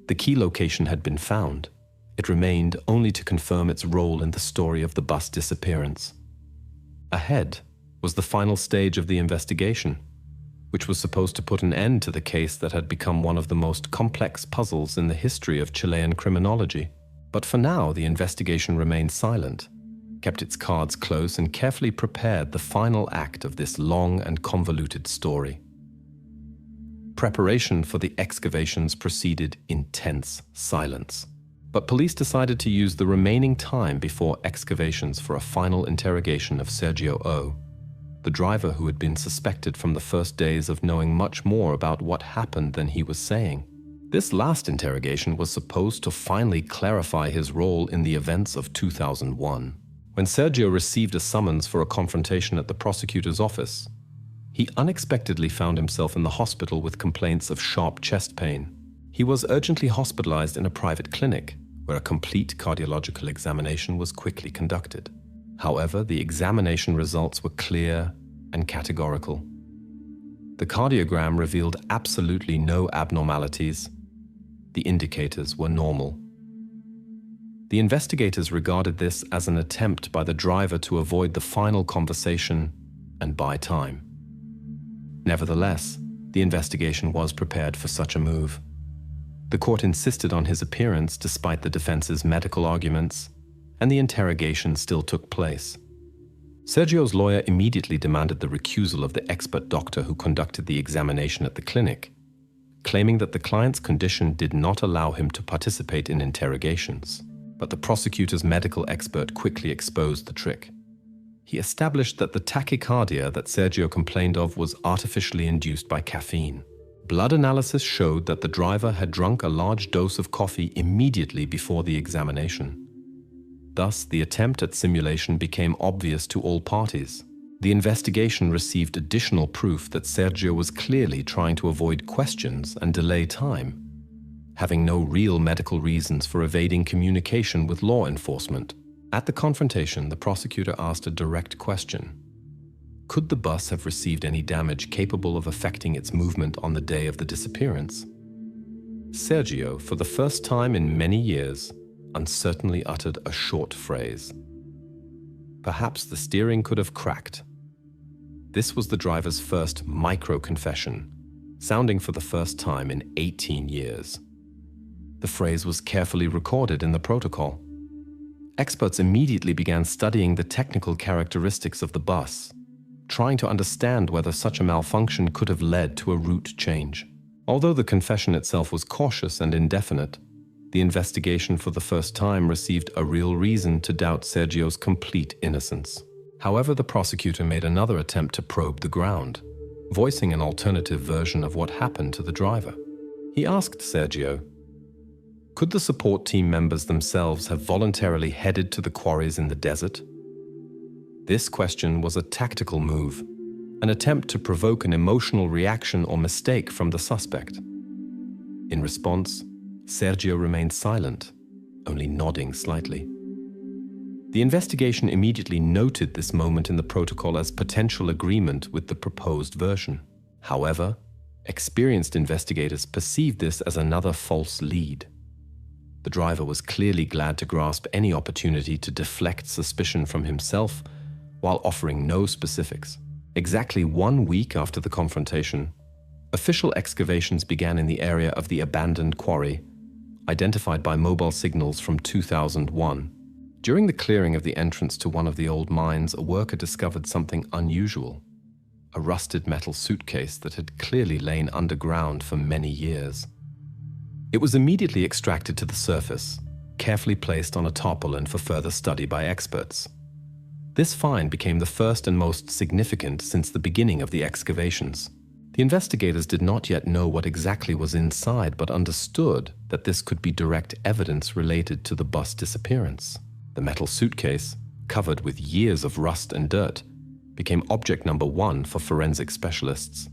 The key location had been found. It remained only to confirm its role in the story of the bus disappearance. Ahead was the final stage of the investigation, which was supposed to put an end to the case that had become one of the most complex puzzles in the history of Chilean criminology. But for now, the investigation remained silent, kept its cards close, and carefully prepared the final act of this long and convoluted story. Preparation for the excavations proceeded in tense silence, but police decided to use the remaining time before excavations for a final interrogation of Sergio O., the driver who had been suspected from the first days of knowing much more about what happened than he was saying. This last interrogation was supposed to finally clarify his role in the events of 2001. When Sergio received a summons for a confrontation at the prosecutor's office, he unexpectedly found himself in the hospital with complaints of sharp chest pain. He was urgently hospitalized in a private clinic, where a complete cardiological examination was quickly conducted. However, the examination results were clear and categorical. The cardiogram revealed absolutely no abnormalities. The indicators were normal. The investigators regarded this as an attempt by the driver to avoid the final conversation and buy time. Nevertheless, the investigation was prepared for such a move. The court insisted on his appearance despite the defense's medical arguments, and the interrogation still took place. Sergio's lawyer immediately demanded the recusal of the expert doctor who conducted the examination at the clinic, claiming that the client's condition did not allow him to participate in interrogations. But the prosecutor's medical expert quickly exposed the trick. He established that the tachycardia that Sergio complained of was artificially induced by caffeine. Blood analysis showed that the driver had drunk a large dose of coffee immediately before the examination. Thus, the attempt at simulation became obvious to all parties. The investigation received additional proof that Sergio was clearly trying to avoid questions and delay time, having no real medical reasons for evading communication with law enforcement. At the confrontation, the prosecutor asked a direct question. Could the bus have received any damage capable of affecting its movement on the day of the disappearance? Sergio, for the first time in many years, uncertainly uttered a short phrase. Perhaps the steering could have cracked. This was the driver's first micro-confession, sounding for the first time in 18 years. The phrase was carefully recorded in the protocol. Experts immediately began studying the technical characteristics of the bus, trying to understand whether such a malfunction could have led to a route change. Although the confession itself was cautious and indefinite, the investigation for the first time received a real reason to doubt Sergio's complete innocence. However, the prosecutor made another attempt to probe the ground, voicing an alternative version of what happened to the driver. He asked Sergio, could the support team members themselves have voluntarily headed to the quarries in the desert? This question was a tactical move, an attempt to provoke an emotional reaction or mistake from the suspect. In response, Sergio remained silent, only nodding slightly. The investigation immediately noted this moment in the protocol as potential agreement with the proposed version. However, experienced investigators perceived this as another false lead. The driver was clearly glad to grasp any opportunity to deflect suspicion from himself while offering no specifics. Exactly 1 week after the confrontation, Official excavations began in the area of the abandoned quarry, identified by mobile signals from 2001. During the clearing of the entrance to one of the old mines, a worker discovered something unusual: a rusted metal suitcase that had clearly lain underground for many years. It was immediately extracted to the surface, carefully placed on a tarpaulin for further study by experts. This find became the first and most significant since the beginning of the excavations. The investigators did not yet know what exactly was inside, but understood that this could be direct evidence related to the bus disappearance. The metal suitcase, covered with years of rust and dirt, became object number one for forensic specialists.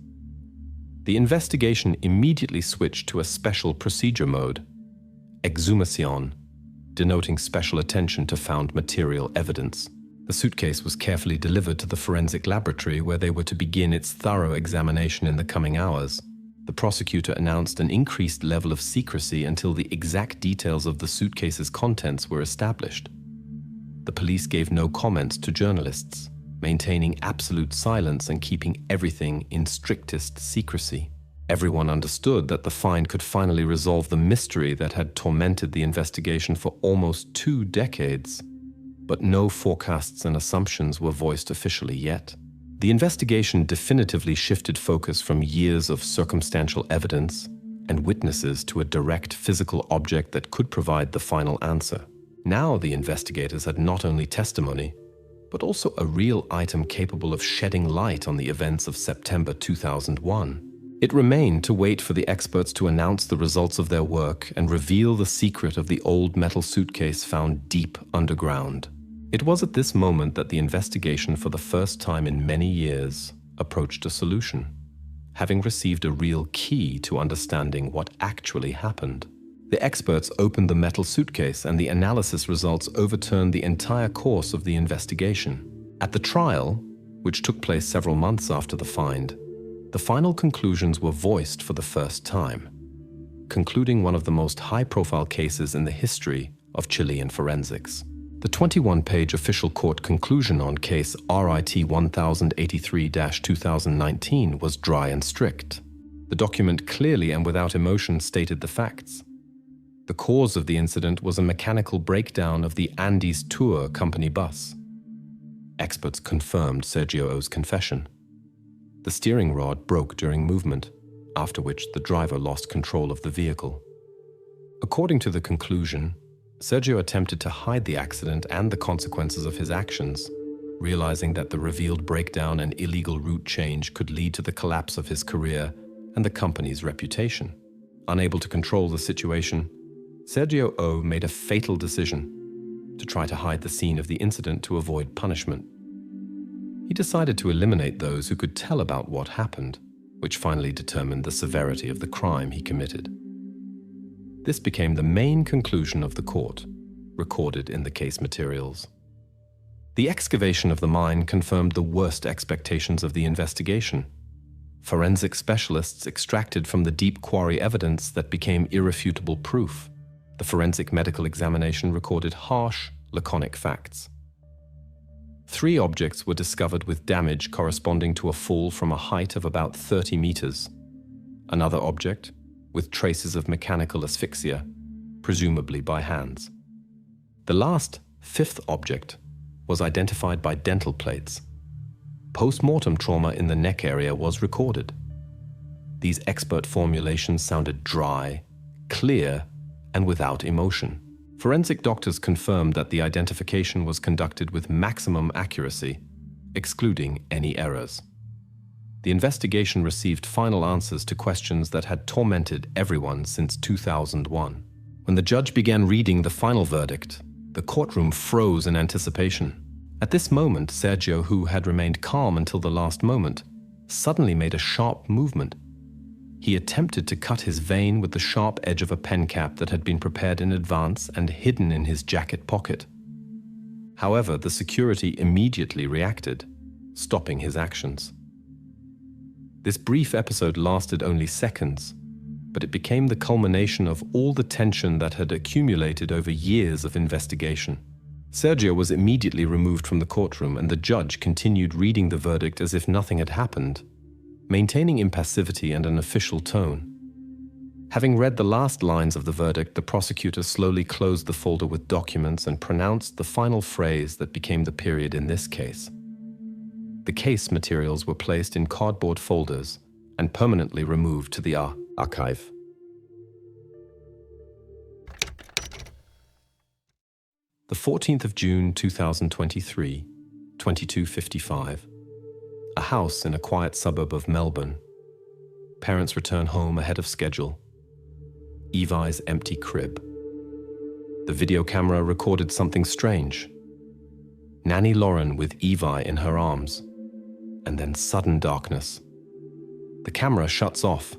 The investigation immediately switched to a special procedure mode, exhumation, denoting special attention to found material evidence. The suitcase was carefully delivered to the forensic laboratory, where they were to begin its thorough examination in the coming hours. The prosecutor announced an increased level of secrecy until the exact details of the suitcase's contents were established. The police gave no comments to journalists, maintaining absolute silence and keeping everything in strictest secrecy. Everyone understood that the find could finally resolve the mystery that had tormented the investigation for almost 2 decades. But no forecasts and assumptions were voiced officially yet. The investigation definitively shifted focus from years of circumstantial evidence and witnesses to a direct physical object that could provide the final answer. Now the investigators had not only testimony, but also a real item capable of shedding light on the events of September 2001. It remained to wait for the experts to announce the results of their work and reveal the secret of the old metal suitcase found deep underground. It was at this moment that the investigation, for the first time in many years, approached a solution, having received a real key to understanding what actually happened. The experts opened the metal suitcase, and the analysis results overturned the entire course of the investigation. At the trial, which took place several months after the find, the final conclusions were voiced for the first time, concluding one of the most high-profile cases in the history of Chilean forensics. The 21-page official court conclusion on case RIT 1083-2019 was dry and strict. The document clearly and without emotion stated the facts. The cause of the incident was a mechanical breakdown of the Andes Tour company bus. Experts confirmed Sergio O's confession. The steering rod broke during movement, after which the driver lost control of the vehicle. According to the conclusion, Sergio attempted to hide the accident and the consequences of his actions, realizing that the revealed breakdown and illegal route change could lead to the collapse of his career and the company's reputation. Unable to control the situation, Sergio O made a fatal decision: to try to hide the scene of the incident to avoid punishment. He decided to eliminate those who could tell about what happened, which finally determined the severity of the crime he committed. This became the main conclusion of the court, recorded in the case materials. The excavation of the mine confirmed the worst expectations of the investigation. Forensic specialists extracted from the deep quarry evidence that became irrefutable proof. The forensic medical examination recorded harsh, laconic facts. 3 objects were discovered with damage corresponding to a fall from a height of about 30 meters. Another object with traces of mechanical asphyxia, presumably by hands. The last, 5th object was identified by dental plates. Post-mortem trauma in the neck area was recorded. These expert formulations sounded dry, clear, and without emotion. Forensic doctors confirmed that the identification was conducted with maximum accuracy, excluding any errors. The investigation received final answers to questions that had tormented everyone since 2001. When the judge began reading the final verdict, the courtroom froze in anticipation. At this moment, Sergio, who had remained calm until the last moment, suddenly made a sharp movement. He attempted to cut his vein with the sharp edge of a pen cap that had been prepared in advance and hidden in his jacket pocket. However, the security immediately reacted, stopping his actions. This brief episode lasted only seconds, but it became the culmination of all the tension that had accumulated over years of investigation. Sergio was immediately removed from the courtroom, and the judge continued reading the verdict as if nothing had happened, maintaining impassivity and an official tone. Having read the last lines of the verdict, the prosecutor slowly closed the folder with documents and pronounced the final phrase that became the period in this case. The case materials were placed in cardboard folders and permanently removed to the archive. The 14th of June 2023, 22:55. A house in a quiet suburb of Melbourne. Parents return home ahead of schedule. Evi's empty crib. The video camera recorded something strange. Nanny Lauren with Evi in her arms. And then sudden darkness. The camera shuts off.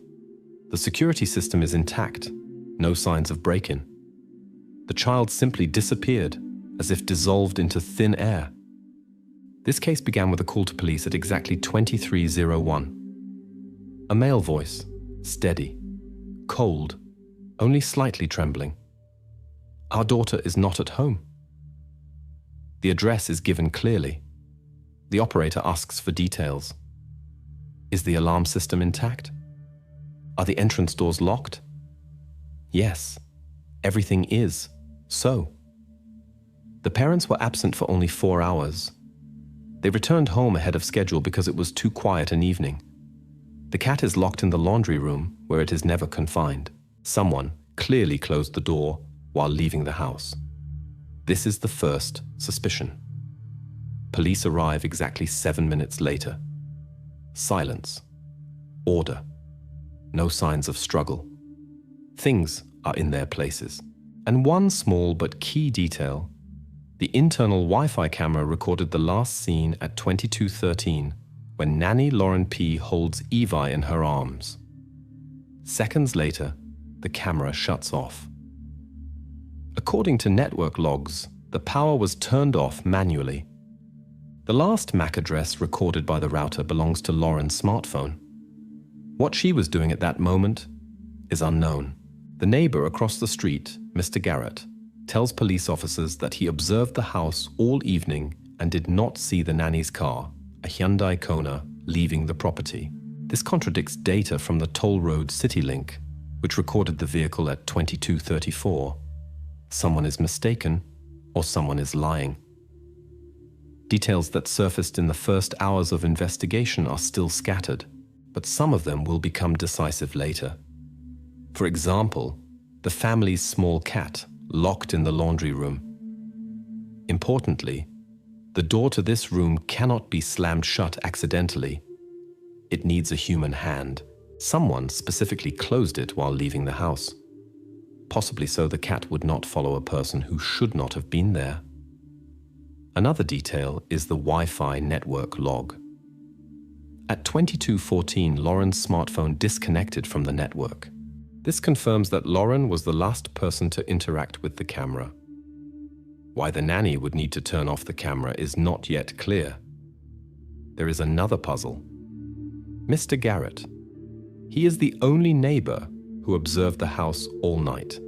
The security system is intact. No signs of break-in. The child simply disappeared, as if dissolved into thin air. This case began with a call to police at exactly 23:01. A male voice, steady, cold, only slightly trembling. Our daughter is not at home. The address is given clearly. The operator asks for details. Is the alarm system intact? Are the entrance doors locked? Yes, everything is so. The parents were absent for only 4 hours. They returned home ahead of schedule because it was too quiet an evening. The cat is locked in the laundry room where it is never confined. Someone clearly closed the door while leaving the house. This is the first suspicion. Police arrive exactly 7 minutes later. Silence. Order. No signs of struggle. Things are in their places. And one small but key detail: the internal Wi-Fi camera recorded the last scene at 22:13 when Nanny Lauren P. holds Evi in her arms. Seconds later, the camera shuts off. According to network logs, the power was turned off manually. The last MAC address recorded by the router belongs to Lauren's smartphone. What she was doing at that moment is unknown. The neighbor across the street, Mr. Garrett, tells police officers that he observed the house all evening and did not see the nanny's car, a Hyundai Kona, leaving the property. This contradicts data from the toll road CityLink, which recorded the vehicle at 22:34. Someone is mistaken, or someone is lying. Details that surfaced in the first hours of investigation are still scattered, but some of them will become decisive later. For example, the family's small cat locked in the laundry room. Importantly, the door to this room cannot be slammed shut accidentally. It needs a human hand. Someone specifically closed it while leaving the house. Possibly so the cat would not follow a person who should not have been there. Another detail is the Wi-Fi network log. At 22:14, Lauren's smartphone disconnected from the network. This confirms that Lauren was the last person to interact with the camera. Why the nanny would need to turn off the camera is not yet clear. There is another puzzle. Mr. Garrett. He is the only neighbor who observed the house all night.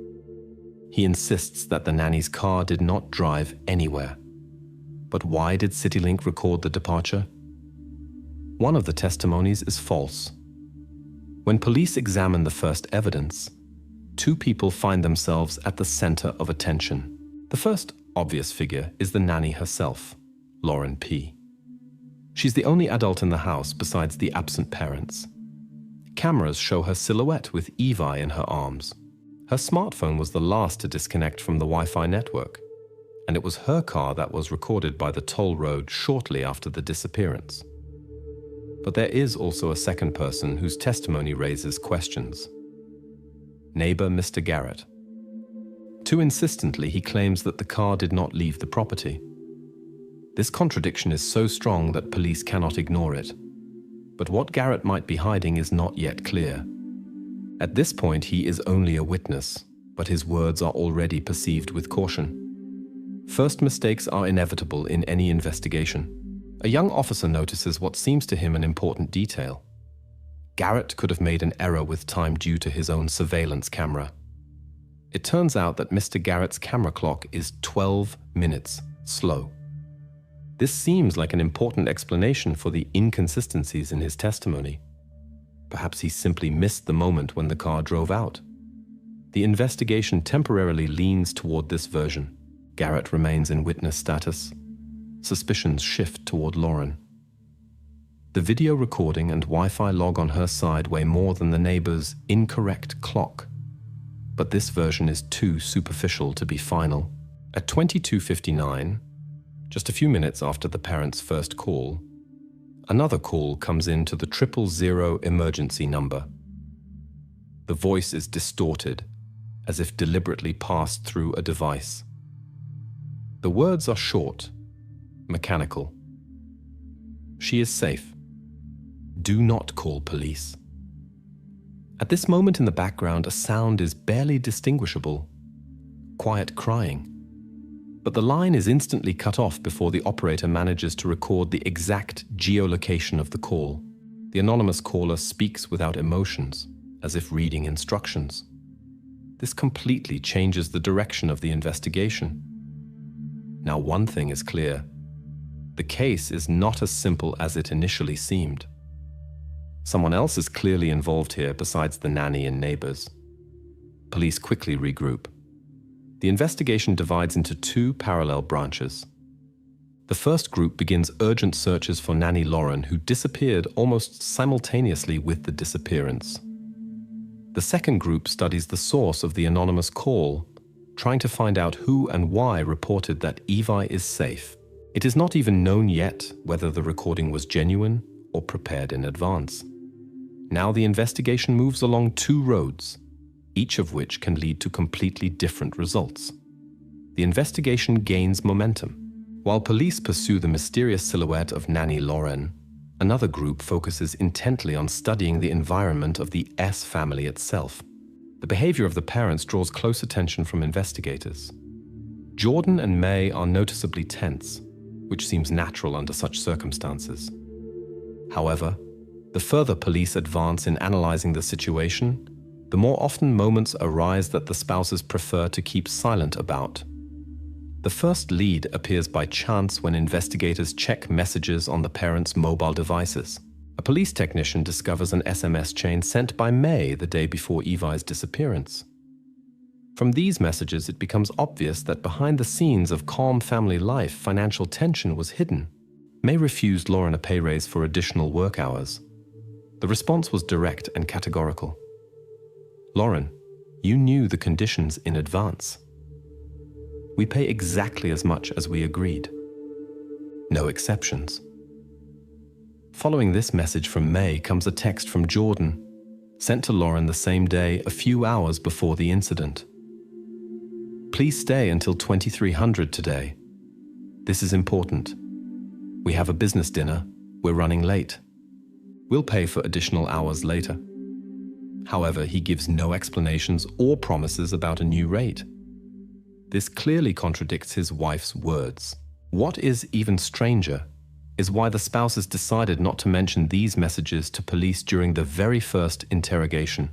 He insists that the nanny's car did not drive anywhere. But why did CityLink record the departure? One of the testimonies is false. When police examine the first evidence, two people find themselves at the center of attention. The first obvious figure is the nanny herself, Lauren P. She's the only adult in the house besides the absent parents. Cameras show her silhouette with Evi in her arms. Her smartphone was the last to disconnect from the Wi-Fi network, and it was her car that was recorded by the toll road shortly after the disappearance. But there is also a second person whose testimony raises questions. Neighbor Mr. Garrett. Too insistently, he claims that the car did not leave the property. This contradiction is so strong that police cannot ignore it. But what Garrett might be hiding is not yet clear. At this point, he is only a witness, but his words are already perceived with caution. First mistakes are inevitable in any investigation. A young officer notices what seems to him an important detail. Garrett could have made an error with time due to his own surveillance camera. It turns out that Mr. Garrett's camera clock is 12 minutes slow. This seems like an important explanation for the inconsistencies in his testimony. perhaps he simply missed the moment when the car drove out. The investigation temporarily leans toward this version. Garrett remains in witness status. Suspicions shift toward Lauren. The video recording and Wi-Fi log on her side weigh more than the neighbor's incorrect clock. But this version is too superficial to be final. At 22:59, just a few minutes after the parents' first call, another call comes in to the 000 emergency number. The voice is distorted, as if deliberately passed through a device. The words are short, mechanical. She is safe. Do not call police. At this moment in the background, a sound is barely distinguishable. Quiet crying. But the line is instantly cut off before the operator manages to record the exact geolocation of the call. The anonymous caller speaks without emotions, as if reading instructions. This completely changes the direction of the investigation. Now, one thing is clear. The case is not as simple as it initially seemed. Someone else is clearly involved here besides the nanny and neighbors. Police quickly regroup. The investigation divides into two parallel branches. The first group begins urgent searches for Nanny Lauren, who disappeared almost simultaneously with the disappearance. The second group studies the source of the anonymous call, trying to find out who and why reported that Evi is safe. It is not even known yet whether the recording was genuine or prepared in advance. Now the investigation moves along two roads, each of which can lead to completely different results. The investigation gains momentum. While police pursue the mysterious silhouette of Nanny Lauren, another group focuses intently on studying the environment of the S family itself. The behavior of the parents draws close attention from investigators. Jordan and May are noticeably tense, which seems natural under such circumstances. However, the further police advance in analyzing the situation, the more often moments arise that the spouses prefer to keep silent about. The first lead appears by chance when investigators check messages on the parents' mobile devices. A police technician discovers an SMS chain sent by May the day before Evi's disappearance. From these messages, it becomes obvious that behind the scenes of calm family life, financial tension was hidden. May refused Lauren a pay raise for additional work hours. The response was direct and categorical. Lauren, you knew the conditions in advance. We pay exactly as much as we agreed. No exceptions. Following this message from May comes a text from Jordan, sent to Lauren the same day, a few hours before the incident. Please stay until 2300 today. This is important. We have a business dinner. We're running late. We'll pay for additional hours later. However, he gives no explanations or promises about a new rate. This clearly contradicts his wife's words. What is even stranger is why the spouses decided not to mention these messages to police during the very first interrogation.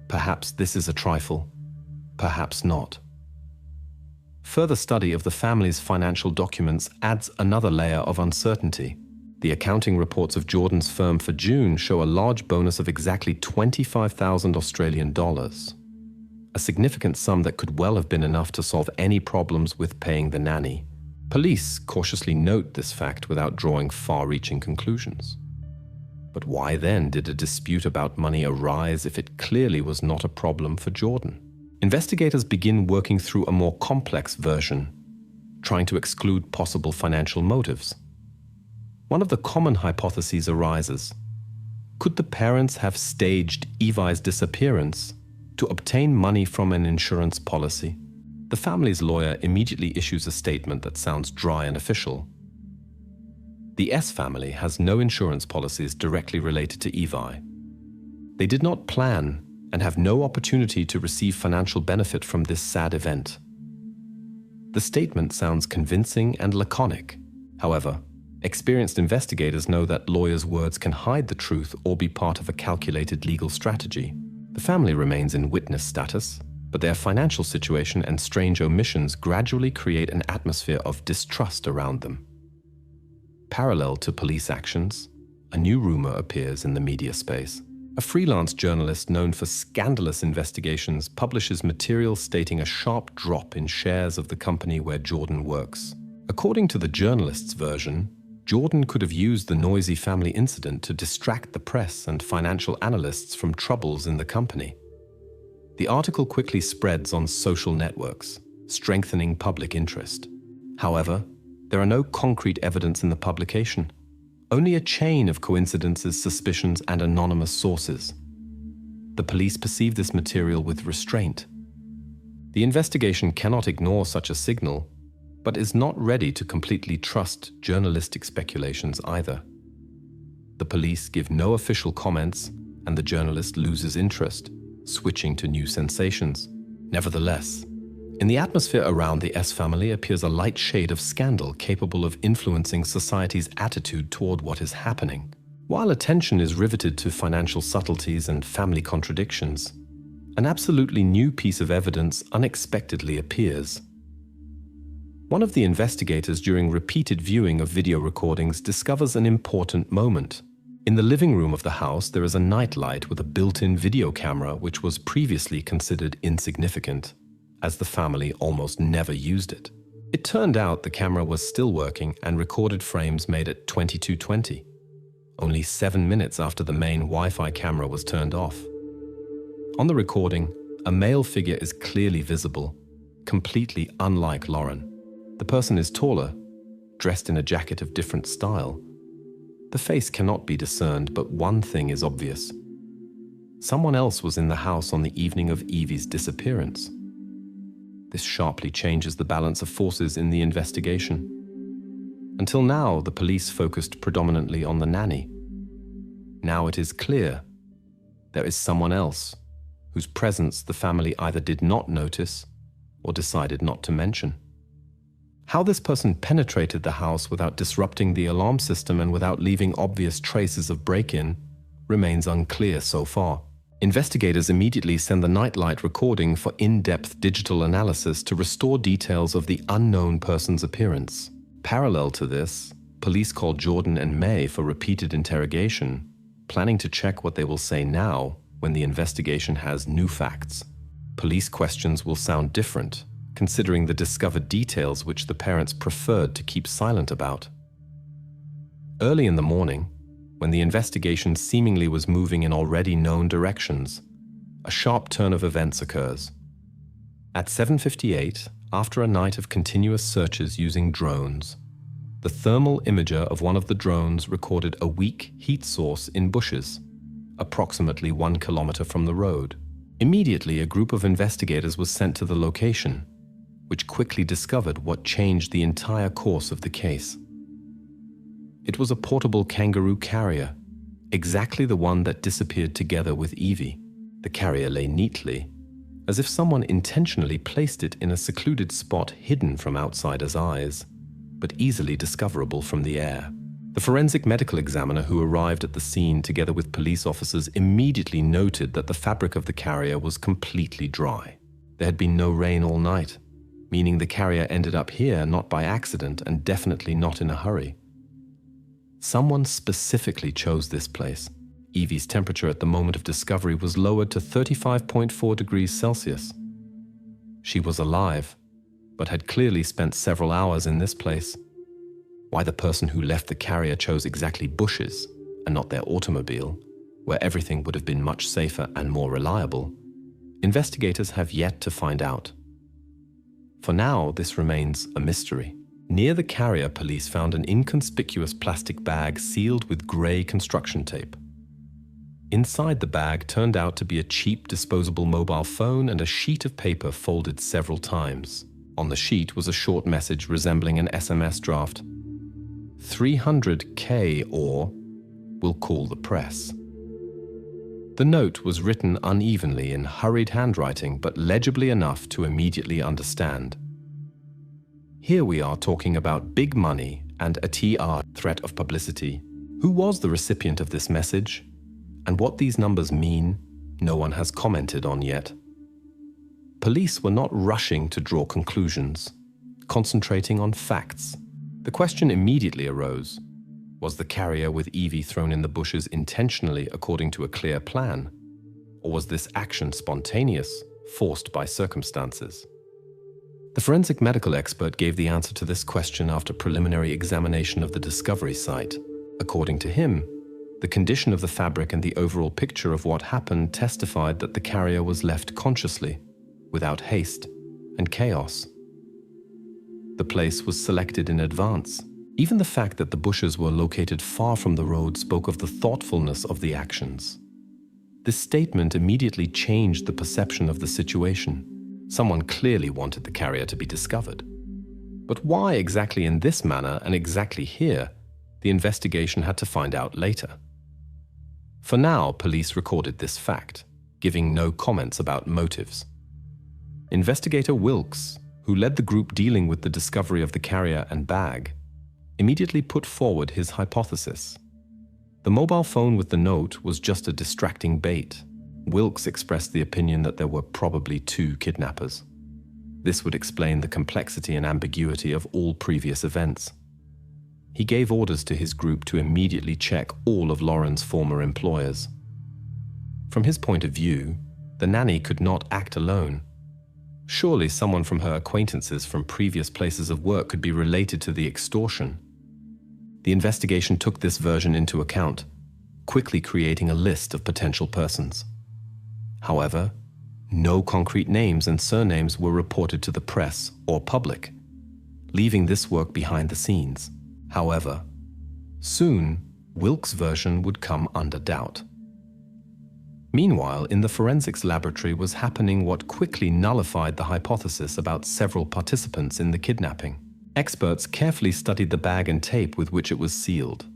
Perhaps this is a trifle, perhaps not. Further study of the family's financial documents adds another layer of uncertainty. The accounting reports of Jordan's firm for June show a large bonus of exactly 25,000 Australian dollars. A significant sum that could well have been enough to solve any problems with paying the nanny. Police cautiously note this fact without drawing far-reaching conclusions. But why then did a dispute about money arise if it clearly was not a problem for Jordan? Investigators begin working through a more complex version, trying to exclude possible financial motives. One of the common hypotheses arises. Could the parents have staged Evi's disappearance to obtain money from an insurance policy? The family's lawyer immediately issues a statement that sounds dry and official. The S family has no insurance policies directly related to Evi. They did not plan and have no opportunity to receive financial benefit from this sad event. The statement sounds convincing and laconic. However, experienced investigators know that lawyers' words can hide the truth or be part of a calculated legal strategy. The family remains in witness status, but their financial situation and strange omissions gradually create an atmosphere of distrust around them. Parallel to police actions, a new rumor appears in the media space. A freelance journalist known for scandalous investigations publishes material stating a sharp drop in shares of the company where Jordan works. According to the journalist's version, Jordan could have used the noisy family incident to distract the press and financial analysts from troubles in the company. The article quickly spreads on social networks, strengthening public interest. However, there are no concrete evidence in the publication, only a chain of coincidences, suspicions, and anonymous sources. The police perceive this material with restraint. The investigation cannot ignore such a signal, but is not ready to completely trust journalistic speculations either. The police give no official comments, and the journalist loses interest, switching to new sensations. Nevertheless, in the atmosphere around the S family appears a light shade of scandal capable of influencing society's attitude toward what is happening. While attention is riveted to financial subtleties and family contradictions, an absolutely new piece of evidence unexpectedly appears. One of the investigators, during repeated viewing of video recordings, discovers an important moment. In the living room of the house, there is a nightlight with a built-in video camera which was previously considered insignificant, as the family almost never used it. It turned out the camera was still working and recorded frames made at 2220, only 7 minutes after the main Wi-Fi camera was turned off. On the recording, a male figure is clearly visible, completely unlike Lauren. The person is taller, dressed in a jacket of different style. The face cannot be discerned, but one thing is obvious. Someone else was in the house on the evening of Evie's disappearance. This sharply changes the balance of forces in the investigation. Until now, the police focused predominantly on the nanny. Now it is clear there is someone else whose presence the family either did not notice or decided not to mention. How this person penetrated the house without disrupting the alarm system and without leaving obvious traces of break-in remains unclear so far. Investigators immediately send the nightlight recording for in-depth digital analysis to restore details of the unknown person's appearance. Parallel to this, police call Jordan and May for repeated interrogation, planning to check what they will say now when the investigation has new facts. Police questions will sound different, considering the discovered details which the parents preferred to keep silent about. Early in the morning, when the investigation seemingly was moving in already known directions, a sharp turn of events occurs. At 7:58, after a night of continuous searches using drones, the thermal imager of one of the drones recorded a weak heat source in bushes, approximately 1 kilometer from the road. Immediately, a group of investigators was sent to the location, which quickly discovered what changed the entire course of the case. It was a portable kangaroo carrier, exactly the one that disappeared together with Evie. The carrier lay neatly, as if someone intentionally placed it in a secluded spot hidden from outsiders' eyes, but easily discoverable from the air. The forensic medical examiner who arrived at the scene together with police officers immediately noted that the fabric of the carrier was completely dry. There had been no rain all night, meaning the carrier ended up here not by accident and definitely not in a hurry. Someone specifically chose this place. Evie's temperature at the moment of discovery was lowered to 35.4 degrees Celsius. She was alive, but had clearly spent several hours in this place. Why the person who left the carrier chose exactly bushes and not their automobile, where everything would have been much safer and more reliable, investigators have yet to find out. For now, this remains a mystery. Near the carrier, police found an inconspicuous plastic bag sealed with grey construction tape. Inside the bag turned out to be a cheap disposable mobile phone and a sheet of paper folded several times. On the sheet was a short message resembling an SMS draft. 300K or "We'll call the press." The note was written unevenly in hurried handwriting, but legibly enough to immediately understand. Here we are talking about big money and a TR, threat of publicity. Who was the recipient of this message? And what these numbers mean, no one has commented on yet. Police were not rushing to draw conclusions, concentrating on facts. The question immediately arose: Was the carrier with Evie thrown in the bushes intentionally according to a clear plan? Or was this action spontaneous, forced by circumstances? The forensic medical expert gave the answer to this question after preliminary examination of the discovery site. According to him, the condition of the fabric and the overall picture of what happened testified that the carrier was left consciously, without haste and chaos. The place was selected in advance. Even the fact that the bushes were located far from the road spoke of the thoughtfulness of the actions. This statement immediately changed the perception of the situation. Someone clearly wanted the carrier to be discovered. But why exactly in this manner and exactly here? The investigation had to find out later. For now, police recorded this fact, giving no comments about motives. Investigator Wilkes, who led the group dealing with the discovery of the carrier and bag, immediately put forward his hypothesis. The mobile phone with the note was just a distracting bait. Wilkes expressed the opinion that there were probably 2 kidnappers. This would explain the complexity and ambiguity of all previous events. He gave orders to his group to immediately check all of Lauren's former employers. From his point of view, the nanny could not act alone. Surely someone from her acquaintances from previous places of work could be related to the extortion. The investigation took this version into account, quickly creating a list of potential persons. However, no concrete names and surnames were reported to the press or public, leaving this work behind the scenes. However, soon, Wilkes' version would come under doubt. Meanwhile, in the forensics laboratory was happening what quickly nullified the hypothesis about several participants in the kidnapping. Experts carefully studied the bag and tape with which it was sealed.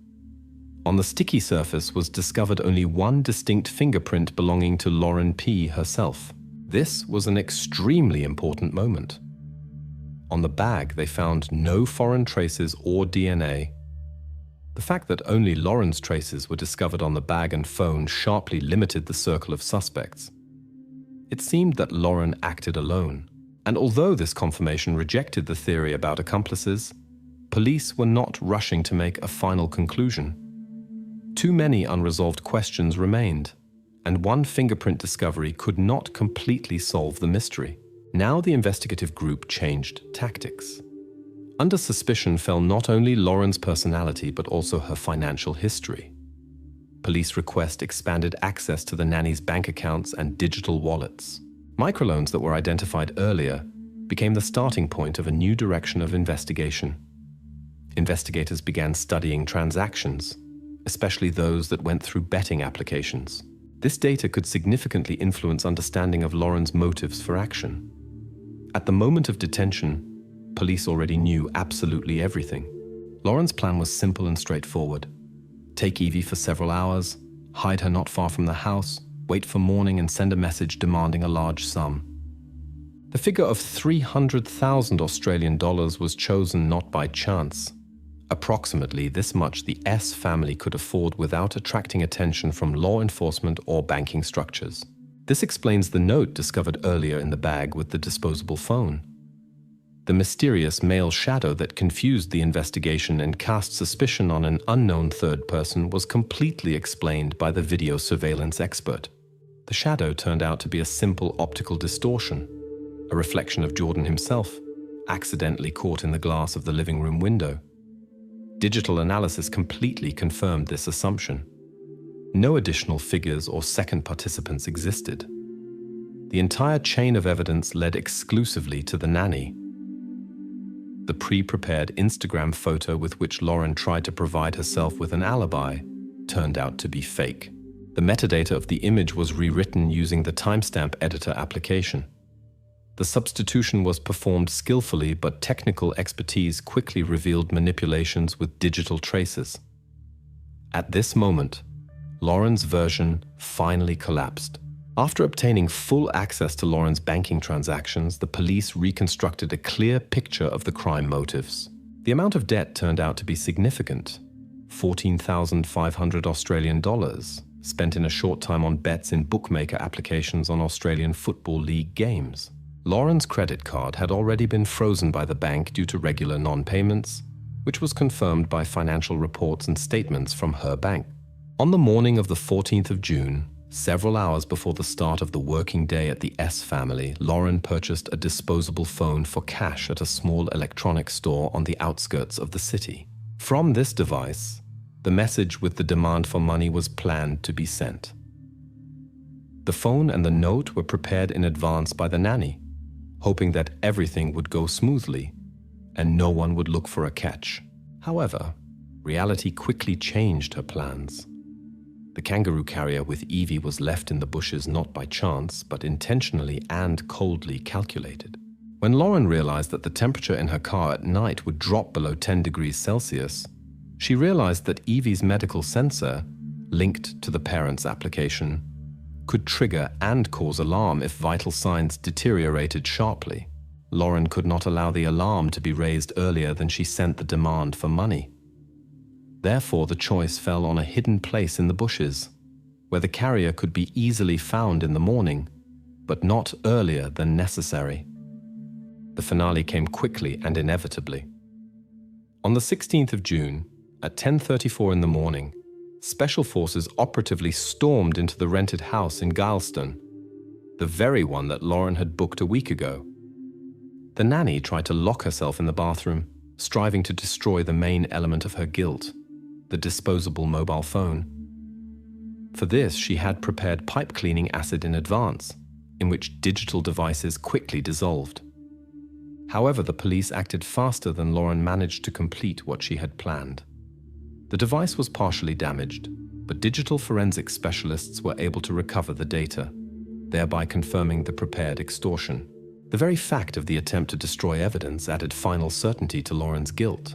On the sticky surface was discovered only one distinct fingerprint belonging to Lauren P. herself. This was an extremely important moment. On the bag, they found no foreign traces or DNA. The fact that only Lauren's traces were discovered on the bag and phone sharply limited the circle of suspects. It seemed that Lauren acted alone, and although this confirmation rejected the theory about accomplices, police were not rushing to make a final conclusion. Too many unresolved questions remained, and one fingerprint discovery could not completely solve the mystery. Now the investigative group changed tactics. Under suspicion fell not only Lauren's personality but also her financial history. Police request expanded access to the nanny's bank accounts and digital wallets. Microloans that were identified earlier became the starting point of a new direction of investigation. Investigators began studying transactions, especially those that went through betting applications. This data could significantly influence understanding of Lauren's motives for action. At the moment of detention, police already knew absolutely everything. Lauren's plan was simple and straightforward. Take Evie for several hours, hide her not far from the house, wait for morning and send a message demanding a large sum. The figure of 300,000 Australian dollars was chosen not by chance. Approximately this much the S family could afford without attracting attention from law enforcement or banking structures. This explains the note discovered earlier in the bag with the disposable phone. The mysterious male shadow that confused the investigation and cast suspicion on an unknown third person was completely explained by the video surveillance expert. The shadow turned out to be a simple optical distortion, a reflection of Jordan himself, accidentally caught in the glass of the living room window. Digital analysis completely confirmed this assumption. No additional figures or second participants existed. The entire chain of evidence led exclusively to the nanny. The pre-prepared Instagram photo with which Lauren tried to provide herself with an alibi turned out to be fake. The metadata of the image was rewritten using the timestamp editor application. The substitution was performed skillfully, but technical expertise quickly revealed manipulations with digital traces. At this moment, Lauren's version finally collapsed. After obtaining full access to Lauren's banking transactions, the police reconstructed a clear picture of the crime motives. The amount of debt turned out to be significant: 14,500 Australian dollars, spent in a short time on bets in bookmaker applications on Australian Football League games. Lauren's credit card had already been frozen by the bank due to regular non-payments, which was confirmed by financial reports and statements from her bank. On the morning of the 14th of June, several hours before the start of the working day at the S family, Lauren purchased a disposable phone for cash at a small electronics store on the outskirts of the city. From this device, the message with the demand for money was planned to be sent. The phone and the note were prepared in advance by the nanny, hoping that everything would go smoothly and no one would look for a catch. However, reality quickly changed her plans. The kangaroo carrier with Evie was left in the bushes not by chance, but intentionally and coldly calculated. When Lauren realized that the temperature in her car at night would drop below 10 degrees Celsius, she realized that Evie's medical sensor, linked to the parents' application, could trigger and cause alarm if vital signs deteriorated sharply. Lauren could not allow the alarm to be raised earlier than she sent the demand for money. Therefore, the choice fell on a hidden place in the bushes, where the carrier could be easily found in the morning, but not earlier than necessary. The finale came quickly and inevitably. On the 16th of June, at 10:34 in the morning, Special Forces operatively stormed into the rented house in Gylston, the very one that Lauren had booked a week ago. The nanny tried to lock herself in the bathroom, striving to destroy the main element of her guilt, the disposable mobile phone. For this, she had prepared pipe cleaning acid in advance, in which digital devices quickly dissolved. However, the police acted faster than Lauren managed to complete what she had planned. The device was partially damaged, but digital forensic specialists were able to recover the data, thereby confirming the prepared extortion. The very fact of the attempt to destroy evidence added final certainty to Lauren's guilt.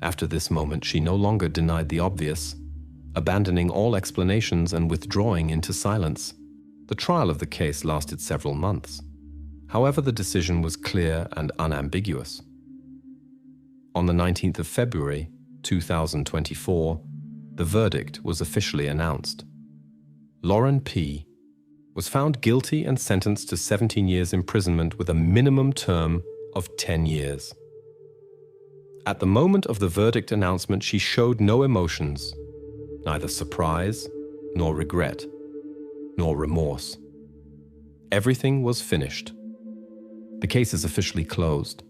After this moment, she no longer denied the obvious, abandoning all explanations and withdrawing into silence. The trial of the case lasted several months. However, the decision was clear and unambiguous. On the 19th of February, 2024, the verdict was officially announced. Lauren P. was found guilty and sentenced to 17 years imprisonment with a minimum term of 10 years. At the moment of the verdict announcement, she showed no emotions, neither surprise, nor regret, nor remorse. Everything was finished. The case is officially closed.